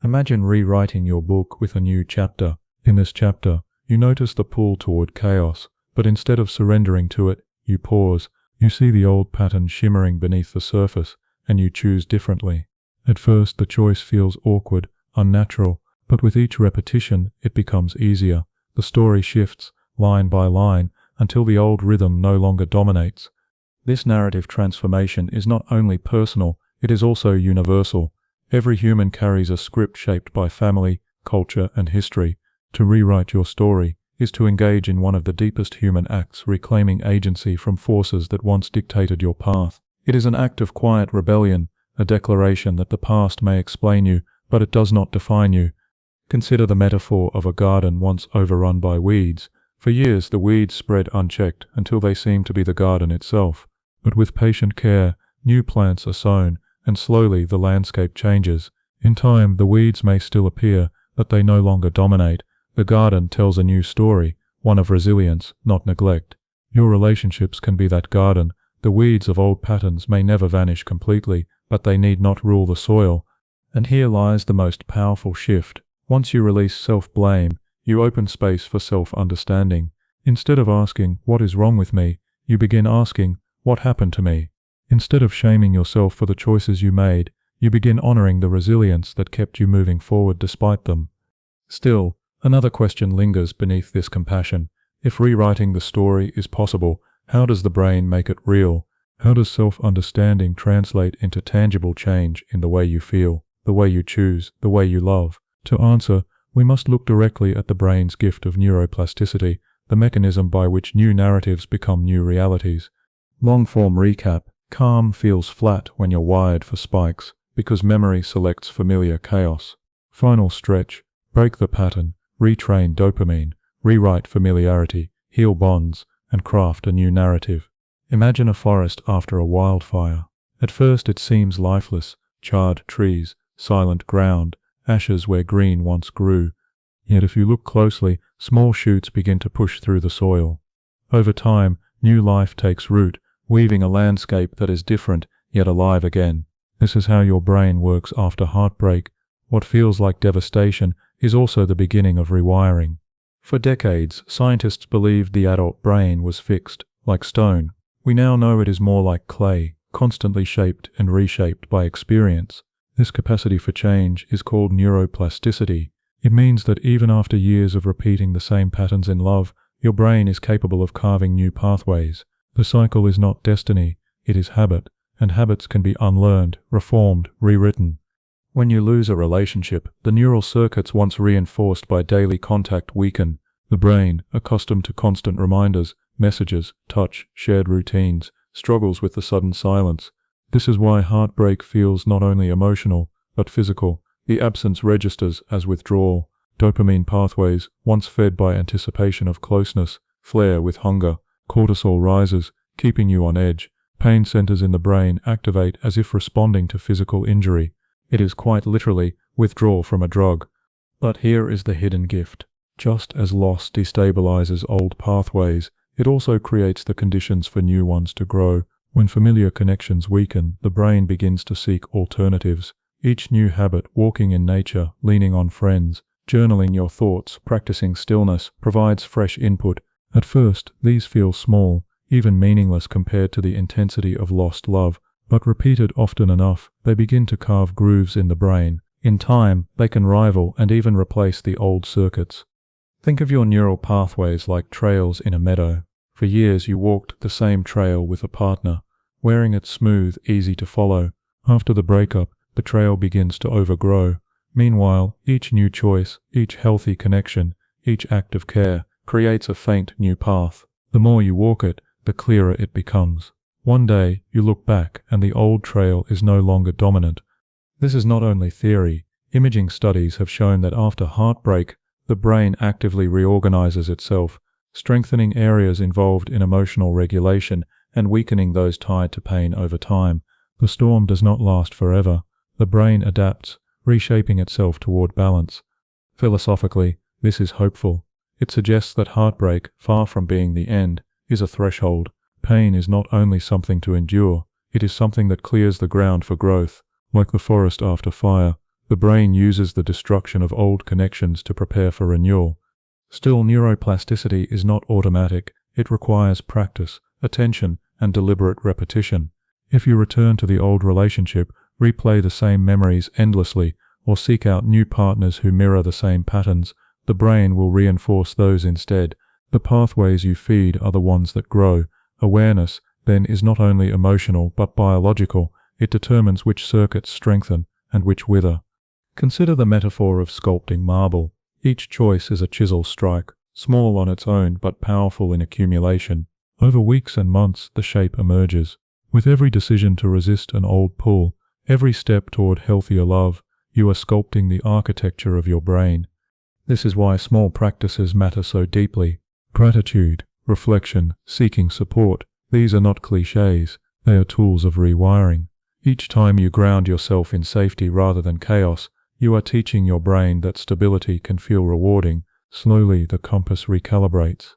Imagine rewriting your book with a new chapter. In this chapter, you notice the pull toward chaos, but instead of surrendering to it, you pause. You see the old pattern shimmering beneath the surface, and you choose differently. At first, the choice feels awkward, unnatural, but with each repetition, it becomes easier. The story shifts, line by line, until the old rhythm no longer dominates. This narrative transformation is not only personal, it is also universal. Every human carries a script shaped by family, culture, and history. To rewrite your story is to engage in one of the deepest human acts, reclaiming agency from forces that once dictated your path. It is an act of quiet rebellion, a declaration that the past may explain you, but it does not define you. Consider the metaphor of a garden once overrun by weeds. For years the weeds spread unchecked until they seemed to be the garden itself. But with patient care, new plants are sown, and slowly the landscape changes. In time, the weeds may still appear, but they no longer dominate. The garden tells a new story, one of resilience, not neglect. Your relationships can be that garden. The weeds of old patterns may never vanish completely, but they need not rule the soil. And here lies the most powerful shift. Once you release self-blame, you open space for self-understanding. Instead of asking, "What is wrong with me?" you begin asking, "What happened to me?" Instead of shaming yourself for the choices you made, you begin honoring the resilience that kept you moving forward despite them. Still, another question lingers beneath this compassion. If rewriting the story is possible, how does the brain make it real? How does self-understanding translate into tangible change in the way you feel, the way you choose, the way you love? To answer, we must look directly at the brain's gift of neuroplasticity, the mechanism by which new narratives become new realities. Long-form recap. Calm feels flat when you're wired for spikes, because memory selects familiar chaos. Final stretch. Break the pattern, retrain dopamine, rewrite familiarity, heal bonds, and craft a new narrative. Imagine a forest after a wildfire. At first it seems lifeless, charred trees, silent ground, ashes where green once grew. Yet if you look closely, small shoots begin to push through the soil. Over time, new life takes root, weaving a landscape that is different, yet alive again. This is how your brain works after heartbreak. What feels like devastation is also the beginning of rewiring. For decades, scientists believed the adult brain was fixed, like stone. We now know it is more like clay, constantly shaped and reshaped by experience. This capacity for change is called neuroplasticity. It means that even after years of repeating the same patterns in love, your brain is capable of carving new pathways. The cycle is not destiny, it is habit, and habits can be unlearned, reformed, rewritten. When you lose a relationship, the neural circuits once reinforced by daily contact weaken. The brain, accustomed to constant reminders, messages, touch, shared routines, struggles with the sudden silence. This is why heartbreak feels not only emotional, but physical. The absence registers as withdrawal. Dopamine pathways, once fed by anticipation of closeness, flare with hunger. Cortisol rises, keeping you on edge. Pain centers in the brain activate as if responding to physical injury. It is quite literally withdrawal from a drug. But here is the hidden gift. Just as loss destabilizes old pathways, it also creates the conditions for new ones to grow. When familiar connections weaken, the brain begins to seek alternatives. Each new habit, walking in nature, leaning on friends, journaling your thoughts, practicing stillness, provides fresh input. At first, these feel small, even meaningless compared to the intensity of lost love, but repeated often enough, they begin to carve grooves in the brain. In time, they can rival and even replace the old circuits. Think of your neural pathways like trails in a meadow. For years you walked the same trail with a partner, wearing it smooth, easy to follow. After the breakup, the trail begins to overgrow. Meanwhile, each new choice, each healthy connection, each act of care, creates a faint new path. The more you walk it, the clearer it becomes. One day, you look back and the old trail is no longer dominant. This is not only theory. Imaging studies have shown that after heartbreak, the brain actively reorganizes itself, strengthening areas involved in emotional regulation and weakening those tied to pain over time. The storm does not last forever. The brain adapts, reshaping itself toward balance. Philosophically, this is hopeful. It suggests that heartbreak, far from being the end, is a threshold. Pain is not only something to endure, it is something that clears the ground for growth. Like the forest after fire, the brain uses the destruction of old connections to prepare for renewal. Still, neuroplasticity is not automatic. It requires practice, attention, and deliberate repetition. If you return to the old relationship, replay the same memories endlessly, or seek out new partners who mirror the same patterns, the brain will reinforce those instead. The pathways you feed are the ones that grow. Awareness, then, is not only emotional but biological. It determines which circuits strengthen and which wither. Consider the metaphor of sculpting marble. Each choice is a chisel strike, small on its own but powerful in accumulation. Over weeks and months, the shape emerges. With every decision to resist an old pull, every step toward healthier love, you are sculpting the architecture of your brain. This is why small practices matter so deeply. Gratitude, reflection, seeking support, these are not cliches, they are tools of rewiring. Each time you ground yourself in safety rather than chaos, you are teaching your brain that stability can feel rewarding. Slowly, the compass recalibrates.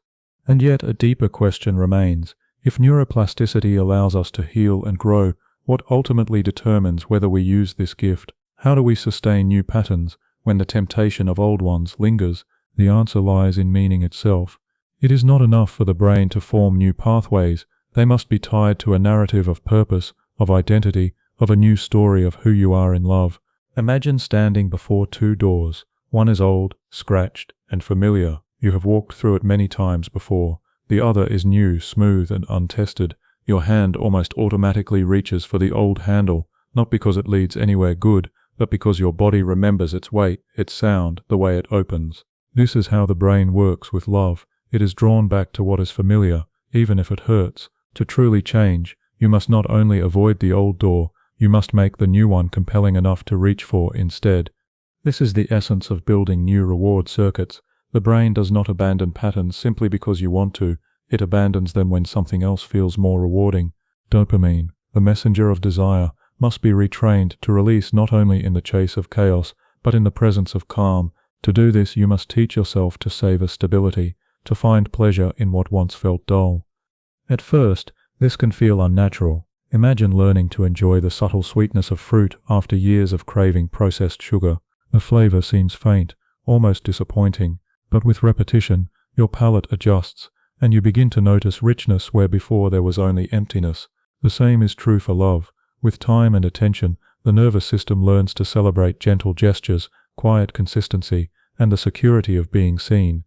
And yet a deeper question remains. If neuroplasticity allows us to heal and grow, what ultimately determines whether we use this gift? How do we sustain new patterns when the temptation of old ones lingers? The answer lies in meaning itself. It is not enough for the brain to form new pathways. They must be tied to a narrative of purpose, of identity, of a new story of who you are in love. Imagine standing before two doors. One is old, scratched, and familiar. You have walked through it many times before. The other is new, smooth, and untested. Your hand almost automatically reaches for the old handle, not because it leads anywhere good, but because your body remembers its weight, its sound, the way it opens. This is how the brain works with love. It is drawn back to what is familiar, even if it hurts. To truly change, you must not only avoid the old door, you must make the new one compelling enough to reach for instead. This is the essence of building new reward circuits. The brain does not abandon patterns simply because you want to. It abandons them when something else feels more rewarding. Dopamine, the messenger of desire, must be retrained to release not only in the chase of chaos, but in the presence of calm. To do this, you must teach yourself to savor stability, to find pleasure in what once felt dull. At first, this can feel unnatural. Imagine learning to enjoy the subtle sweetness of fruit after years of craving processed sugar. The flavor seems faint, almost disappointing, but with repetition, your palate adjusts, and you begin to notice richness where before there was only emptiness. The same is true for love. With time and attention, the nervous system learns to celebrate gentle gestures, quiet consistency, and the security of being seen.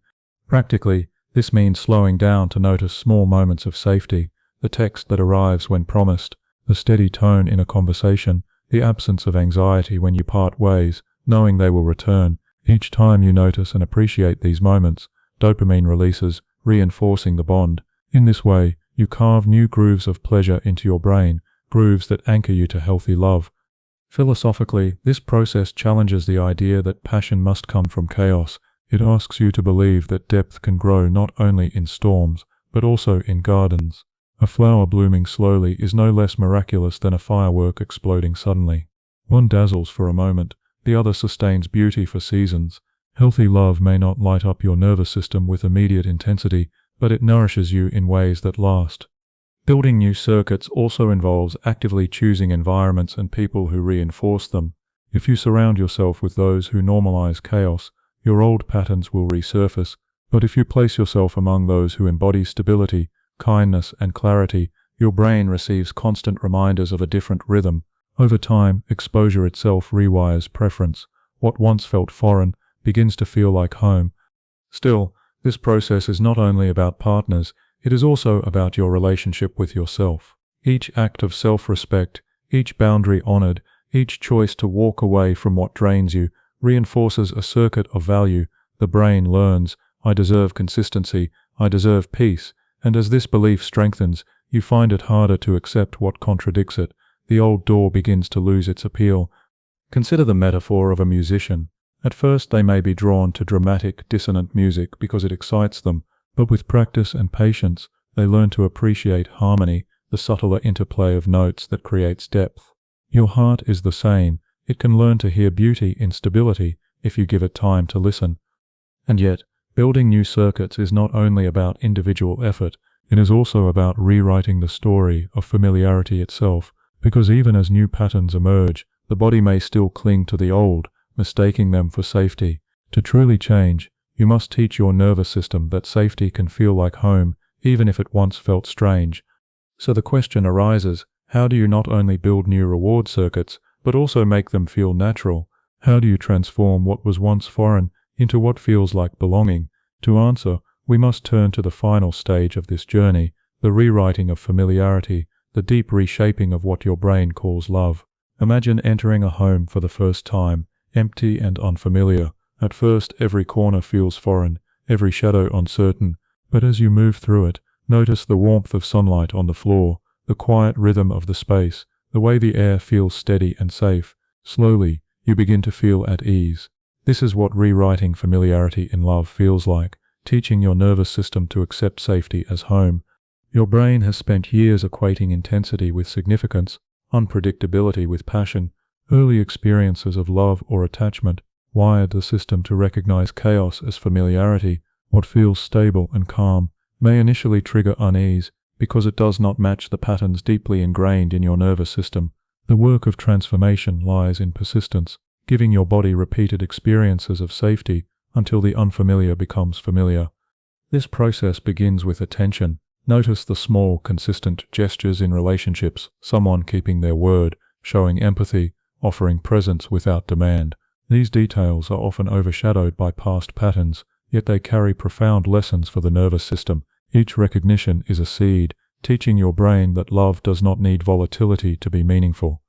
Practically, this means slowing down to notice small moments of safety, the text that arrives when promised, the steady tone in a conversation, the absence of anxiety when you part ways, knowing they will return. Each time you notice and appreciate these moments, dopamine releases, reinforcing the bond. In this way, you carve new grooves of pleasure into your brain, grooves that anchor you to healthy love. Philosophically, this process challenges the idea that passion must come from chaos. It asks you to believe that depth can grow not only in storms, but also in gardens. A flower blooming slowly is no less miraculous than a firework exploding suddenly. One dazzles for a moment, the other sustains beauty for seasons. Healthy love may not light up your nervous system with immediate intensity, but it nourishes you in ways that last. Building new circuits also involves actively choosing environments and people who reinforce them. If you surround yourself with those who normalize chaos, your old patterns will resurface, but if you place yourself among those who embody stability, kindness, and clarity, your brain receives constant reminders of a different rhythm. Over time, exposure itself rewires preference. What once felt foreign begins to feel like home. Still, this process is not only about partners, it is also about your relationship with yourself. Each act of self-respect, each boundary honored, each choice to walk away from what drains you, reinforces a circuit of value. The brain learns, I deserve consistency, I deserve peace, and as this belief strengthens, you find it harder to accept what contradicts it. The old door begins to lose its appeal. Consider the metaphor of a musician. At first they may be drawn to dramatic, dissonant music because it excites them, but with practice and patience, they learn to appreciate harmony, the subtler interplay of notes that creates depth. Your heart is the same. It can learn to hear beauty in stability if you give it time to listen. And yet, building new circuits is not only about individual effort, it is also about rewriting the story of familiarity itself, because even as new patterns emerge, the body may still cling to the old, mistaking them for safety. To truly change, you must teach your nervous system that safety can feel like home, even if it once felt strange. So the question arises, how do you not only build new reward circuits, but also make them feel natural? How do you transform what was once foreign into what feels like belonging? To answer, we must turn to the final stage of this journey, the rewriting of familiarity, the deep reshaping of what your brain calls love. Imagine entering a home for the first time, empty and unfamiliar. At first, every corner feels foreign, every shadow uncertain, but as you move through it, notice the warmth of sunlight on the floor, the quiet rhythm of the space, the way the air feels steady and safe. Slowly, you begin to feel at ease. This is what rewriting familiarity in love feels like, teaching your nervous system to accept safety as home. Your brain has spent years equating intensity with significance, unpredictability with passion. Early experiences of love or attachment wired the system to recognize chaos as familiarity. What feels stable and calm may initially trigger unease because it does not match the patterns deeply ingrained in your nervous system. The work of transformation lies in persistence, giving your body repeated experiences of safety until the unfamiliar becomes familiar. This process begins with attention. Notice the small, consistent gestures in relationships, someone keeping their word, showing empathy, offering presence without demand. These details are often overshadowed by past patterns, yet they carry profound lessons for the nervous system. Each recognition is a seed, teaching your brain that love does not need volatility to be meaningful.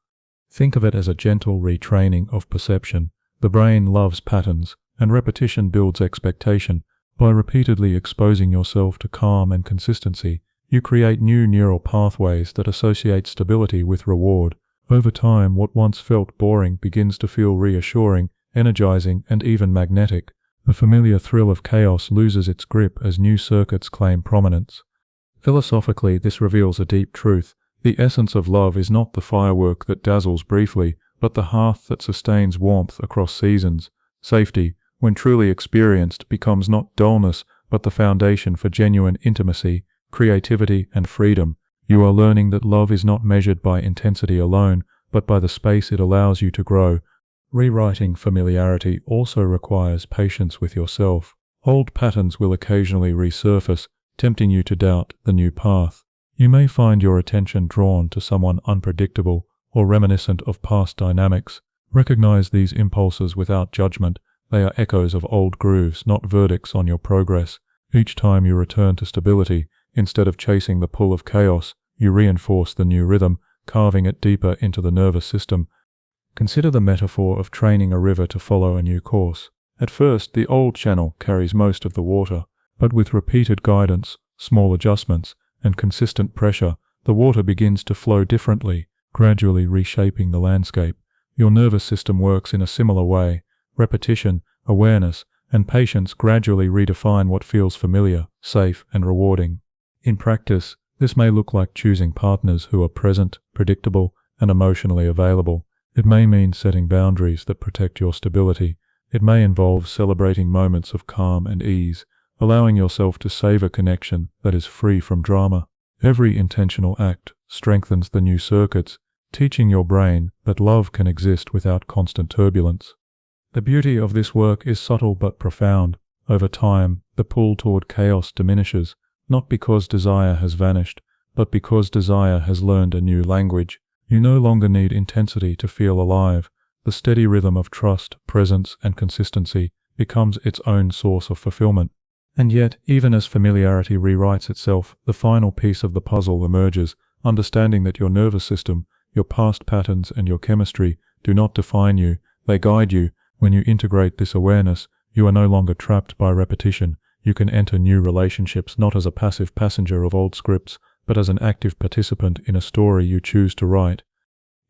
Think of it as a gentle retraining of perception. The brain loves patterns, and repetition builds expectation. By repeatedly exposing yourself to calm and consistency, you create new neural pathways that associate stability with reward. Over time, what once felt boring begins to feel reassuring, energizing, and even magnetic. The familiar thrill of chaos loses its grip as new circuits claim prominence. Philosophically, this reveals a deep truth. The essence of love is not the firework that dazzles briefly, but the hearth that sustains warmth across seasons. Safety, when truly experienced, becomes not dullness, but the foundation for genuine intimacy, creativity, and freedom. You are learning that love is not measured by intensity alone, but by the space it allows you to grow. Rewriting familiarity also requires patience with yourself. Old patterns will occasionally resurface, tempting you to doubt the new path. You may find your attention drawn to someone unpredictable or reminiscent of past dynamics. Recognize these impulses without judgment. They are echoes of old grooves, not verdicts on your progress. Each time you return to stability, instead of chasing the pull of chaos, you reinforce the new rhythm, carving it deeper into the nervous system. Consider the metaphor of training a river to follow a new course. At first, the old channel carries most of the water, but with repeated guidance, small adjustments, and consistent pressure, the water begins to flow differently, gradually reshaping the landscape. Your nervous system works in a similar way. Repetition, awareness, and patience gradually redefine what feels familiar, safe, and rewarding. In practice, this may look like choosing partners who are present, predictable, and emotionally available. It may mean setting boundaries that protect your stability. It may involve celebrating moments of calm and ease, allowing yourself to savor connection that is free from drama. Every intentional act strengthens the new circuits, teaching your brain that love can exist without constant turbulence. The beauty of this work is subtle but profound. Over time, the pull toward chaos diminishes, not because desire has vanished, but because desire has learned a new language. You no longer need intensity to feel alive. The steady rhythm of trust, presence, and consistency becomes its own source of fulfillment. And yet, even as familiarity rewrites itself, the final piece of the puzzle emerges, understanding that your nervous system, your past patterns, and your chemistry do not define you, they guide you. When you integrate this awareness, you are no longer trapped by repetition. you can enter new relationships not as a passive passenger of old scripts, but as an active participant in a story you choose to write.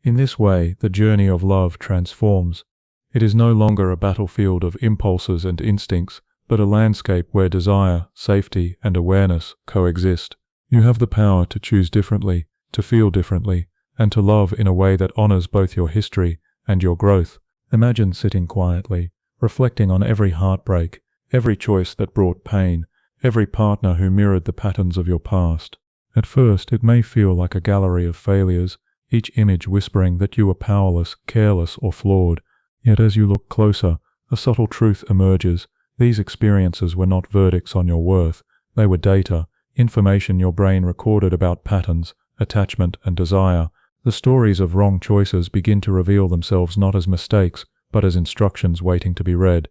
In this way, the journey of love transforms. It is no longer a battlefield of impulses and instincts, but a landscape where desire, safety, and awareness coexist. You have the power to choose differently, to feel differently, and to love in a way that honors both your history and your growth. Imagine sitting quietly, reflecting on every heartbreak, every choice that brought pain, every partner who mirrored the patterns of your past. At first, it may feel like a gallery of failures, each image whispering that you were powerless, careless, or flawed. Yet as you look closer, a subtle truth emerges. These experiences were not verdicts on your worth. They were data, information your brain recorded about patterns, attachment, and desire. The stories of wrong choices begin to reveal themselves not as mistakes, but as instructions waiting to be read.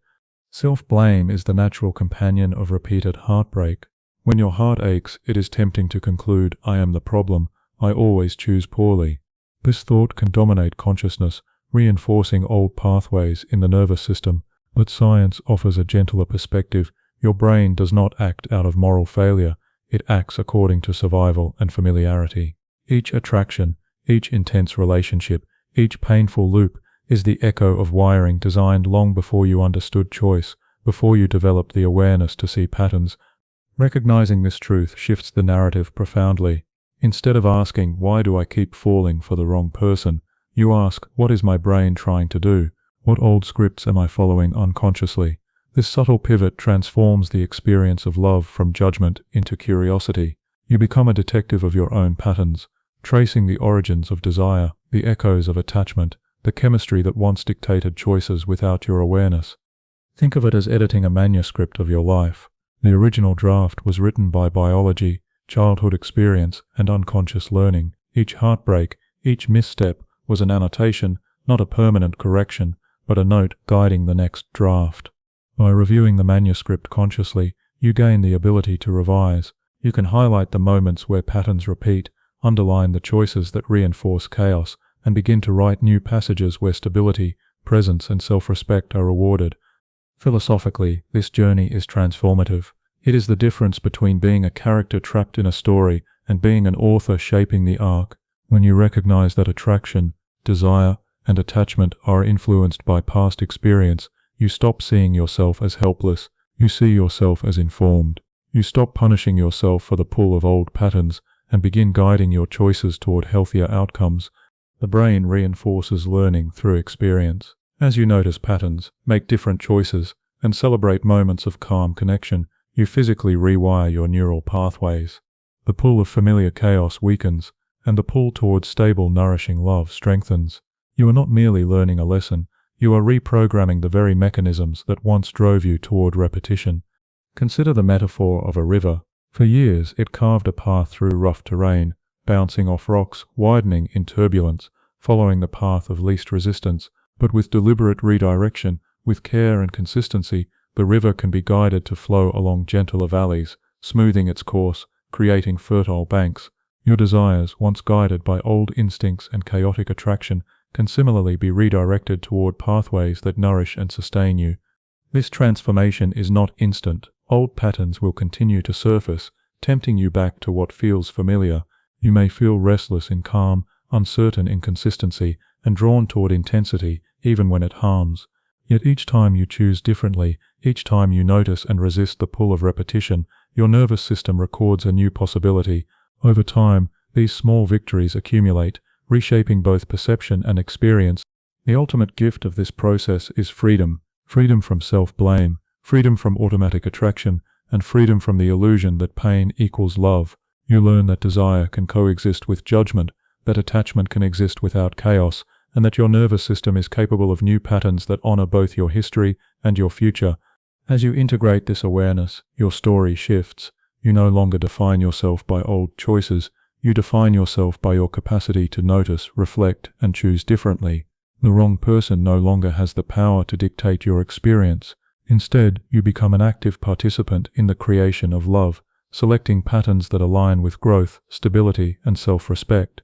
Self-blame is the natural companion of repeated heartbreak. When your heart aches, it is tempting to conclude, "I am the problem. I always choose poorly." This thought can dominate consciousness, reinforcing old pathways in the nervous system. But science offers a gentler perspective. Your brain does not act out of moral failure. It acts according to survival and familiarity. Each attraction, each intense relationship, each painful loop is the echo of wiring designed long before you understood choice, before you developed the awareness to see patterns. Recognizing this truth shifts the narrative profoundly. Instead of asking, "Why do I keep falling for the wrong person?" you ask, "What is my brain trying to do? What old scripts am I following unconsciously?" This subtle pivot transforms the experience of love from judgment into curiosity. You become a detective of your own patterns, tracing the origins of desire, the echoes of attachment, the chemistry that once dictated choices without your awareness. Think of it as editing a manuscript of your life. The original draft was written by biology, childhood experience, and unconscious learning. Each heartbreak, each misstep was an annotation, not a permanent correction, but a note guiding the next draft. By reviewing the manuscript consciously, you gain the ability to revise. You can highlight the moments where patterns repeat, underline the choices that reinforce chaos, and begin to write new passages where stability, presence, and self-respect are rewarded. Philosophically, this journey is transformative. It is the difference between being a character trapped in a story and being an author shaping the arc. When you recognize that attraction, desire, and attachment are influenced by past experience, you stop seeing yourself as helpless. You see yourself as informed. You stop punishing yourself for the pull of old patterns and begin guiding your choices toward healthier outcomes. The brain reinforces learning through experience. As you notice patterns, make different choices, and celebrate moments of calm connection, you physically rewire your neural pathways. The pull of familiar chaos weakens, and the pull towards stable, nourishing love strengthens. You are not merely learning a lesson, you are reprogramming the very mechanisms that once drove you toward repetition. Consider the metaphor of a river. For years, it carved a path through rough terrain, bouncing off rocks, widening in turbulence, following the path of least resistance. But with deliberate redirection, with care and consistency, the river can be guided to flow along gentler valleys, smoothing its course, creating fertile banks. Your desires, once guided by old instincts and chaotic attraction, can similarly be redirected toward pathways that nourish and sustain you. This transformation is not instant. Old patterns will continue to surface, tempting you back to what feels familiar. You may feel restless in calm, uncertain in consistency, and drawn toward intensity, even when it harms. Yet each time you choose differently, each time you notice and resist the pull of repetition, your nervous system records a new possibility. Over time, these small victories accumulate, reshaping both perception and experience. The ultimate gift of this process is freedom. Freedom from self-blame, freedom from automatic attraction, and freedom from the illusion that pain equals love. You learn that desire can coexist with judgment, that attachment can exist without chaos, and that your nervous system is capable of new patterns that honor both your history and your future. As you integrate this awareness, your story shifts. You no longer define yourself by old choices. You define yourself by your capacity to notice, reflect, and choose differently. The wrong person no longer has the power to dictate your experience. Instead, you become an active participant in the creation of love, selecting patterns that align with growth, stability, and self-respect.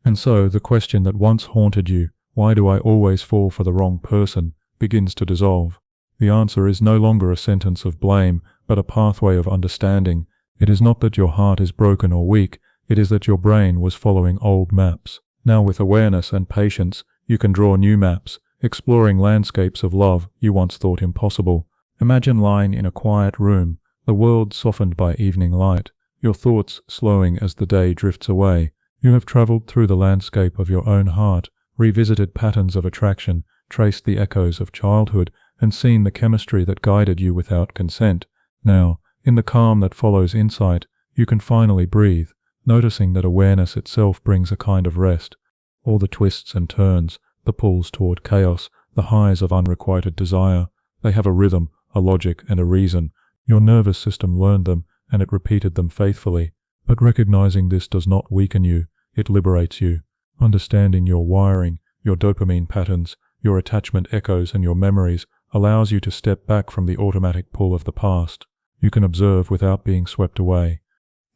And so, the question that once haunted you, "Why do I always fall for the wrong person?" begins to dissolve. The answer is no longer a sentence of blame, but a pathway of understanding. It is not that your heart is broken or weak, it is that your brain was following old maps. Now with awareness and patience, you can draw new maps, exploring landscapes of love you once thought impossible. Imagine lying in a quiet room, the world softened by evening light, your thoughts slowing as the day drifts away. You have traveled through the landscape of your own heart, revisited patterns of attraction, traced the echoes of childhood, and seen the chemistry that guided you without consent. Now, in the calm that follows insight, you can finally breathe, noticing that awareness itself brings a kind of rest. All the twists and turns, the pulls toward chaos, the highs of unrequited desire, they have a rhythm, a logic, and a reason. Your nervous system learned them, and it repeated them faithfully. But recognizing this does not weaken you, it liberates you. Understanding your wiring, your dopamine patterns, your attachment echoes, and your memories allows you to step back from the automatic pull of the past. You can observe without being swept away.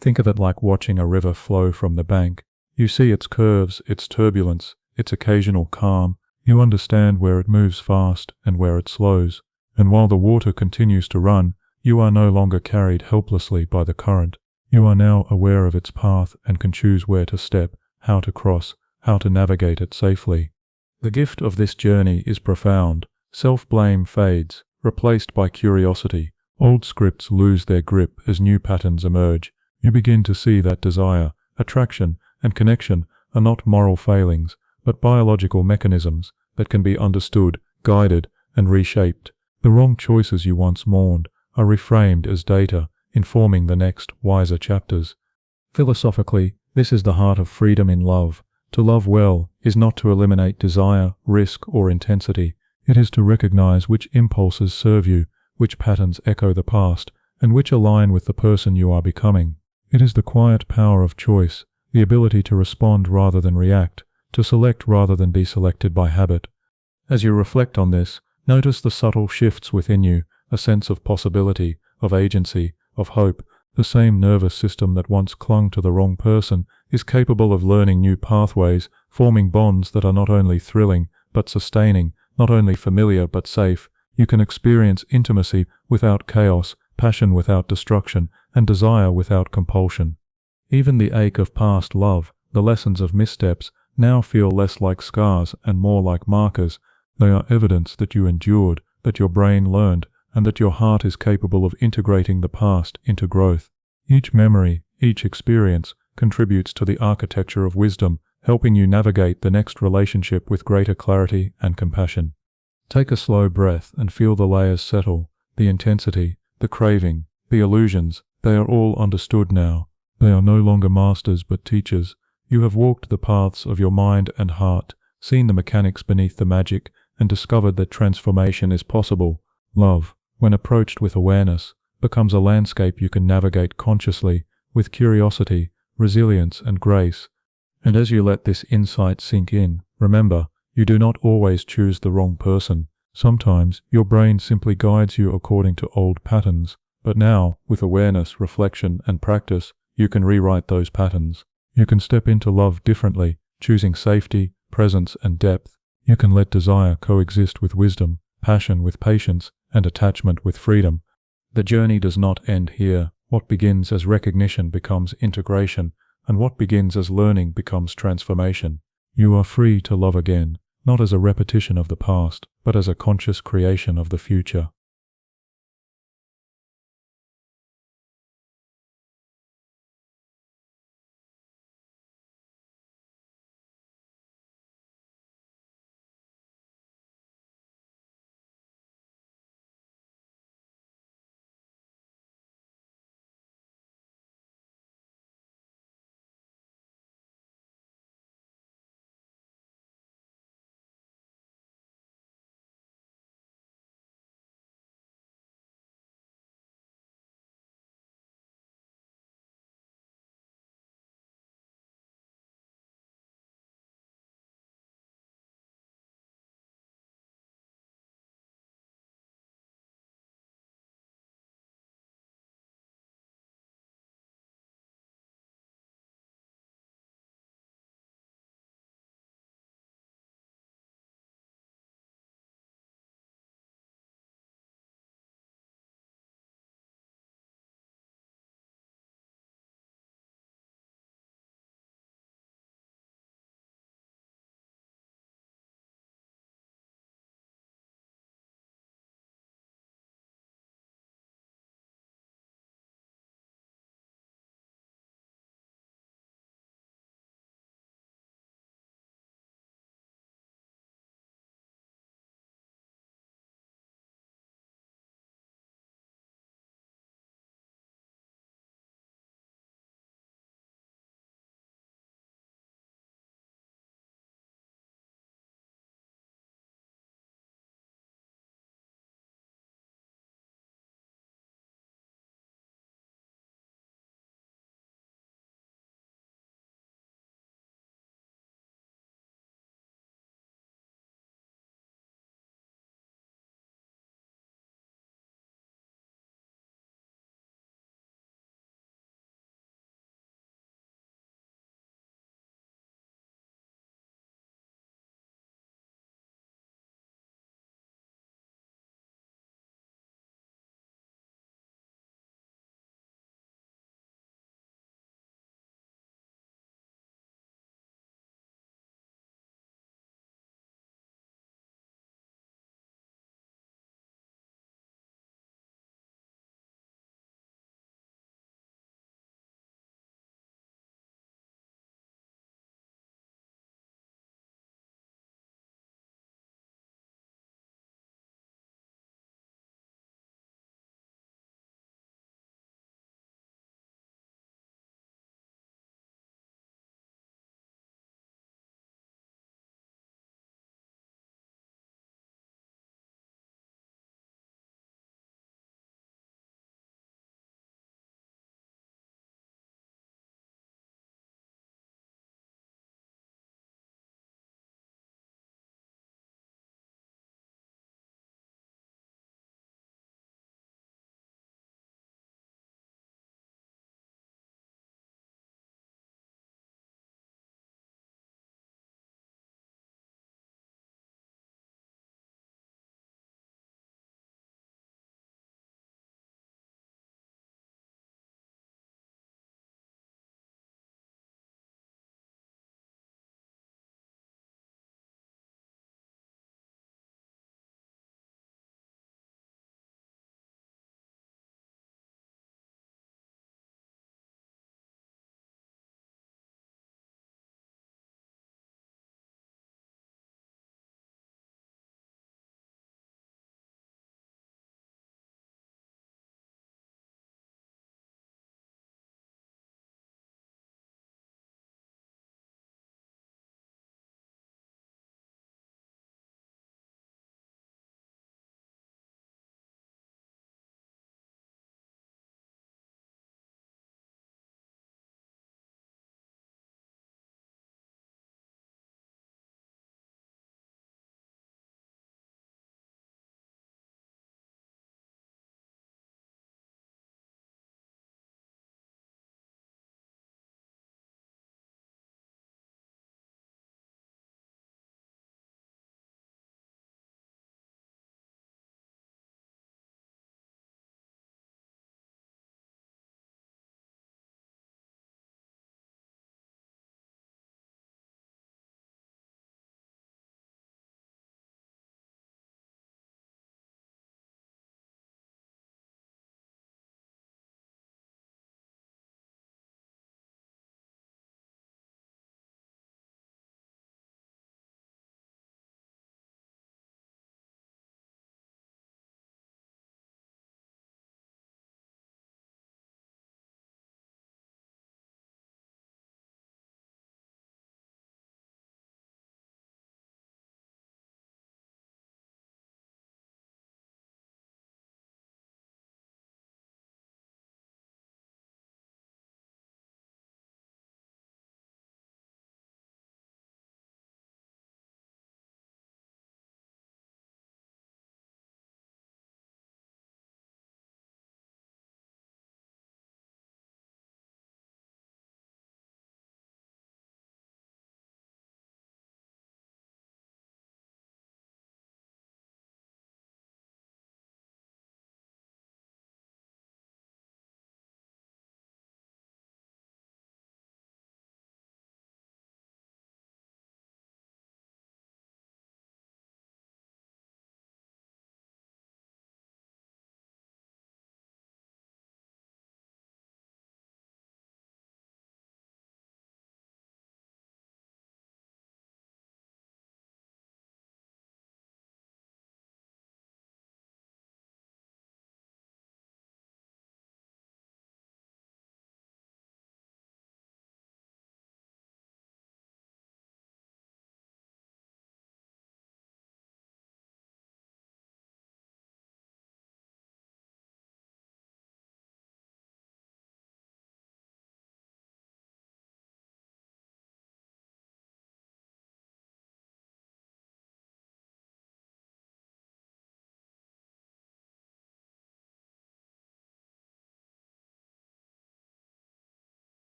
Think of it like watching a river flow from the bank. You see its curves, its turbulence, its occasional calm. You understand where it moves fast and where it slows. And while the water continues to run, you are no longer carried helplessly by the current. You are now aware of its path and can choose where to step, how to cross, how to navigate it safely. The gift of this journey is profound. Self-blame fades, replaced by curiosity. Old scripts lose their grip as new patterns emerge. You begin to see that desire, attraction, and connection are not moral failings, but biological mechanisms that can be understood, guided, and reshaped. The wrong choices you once mourned are reframed as data, informing the next, wiser chapters. Philosophically, this is the heart of freedom in love. To love well is not to eliminate desire, risk, or intensity. It is to recognize which impulses serve you, which patterns echo the past, and which align with the person you are becoming. It is the quiet power of choice, the ability to respond rather than react, to select rather than be selected by habit. As you reflect on this, notice the subtle shifts within you, a sense of possibility, of agency, of hope. The same nervous system that once clung to the wrong person is capable of learning new pathways, forming bonds that are not only thrilling, but sustaining, not only familiar, but safe. You can experience intimacy without chaos, passion without destruction, and desire without compulsion. Even the ache of past love, the lessons of missteps, now feel less like scars and more like markers. They are evidence that you endured, that your brain learned, and that your heart is capable of integrating the past into growth. Each memory, each experience, contributes to the architecture of wisdom, helping you navigate the next relationship with greater clarity and compassion. Take a slow breath and feel the layers settle, the intensity, the craving, the illusions. They are all understood now. They are no longer masters but teachers. You have walked the paths of your mind and heart, seen the mechanics beneath the magic, and discovered that transformation is possible. Love, when approached with awareness, becomes a landscape you can navigate consciously, with curiosity, resilience, and grace. And as you let this insight sink in, remember, you do not always choose the wrong person. Sometimes your brain simply guides you according to old patterns. But now, with awareness, reflection, and practice, you can rewrite those patterns. You can step into love differently, choosing safety, presence, and depth. You can let desire coexist with wisdom, passion with patience, and attachment with freedom. The journey does not end here. What begins as recognition becomes integration, and what begins as learning becomes transformation. You are free to love again, not as a repetition of the past, but as a conscious creation of the future.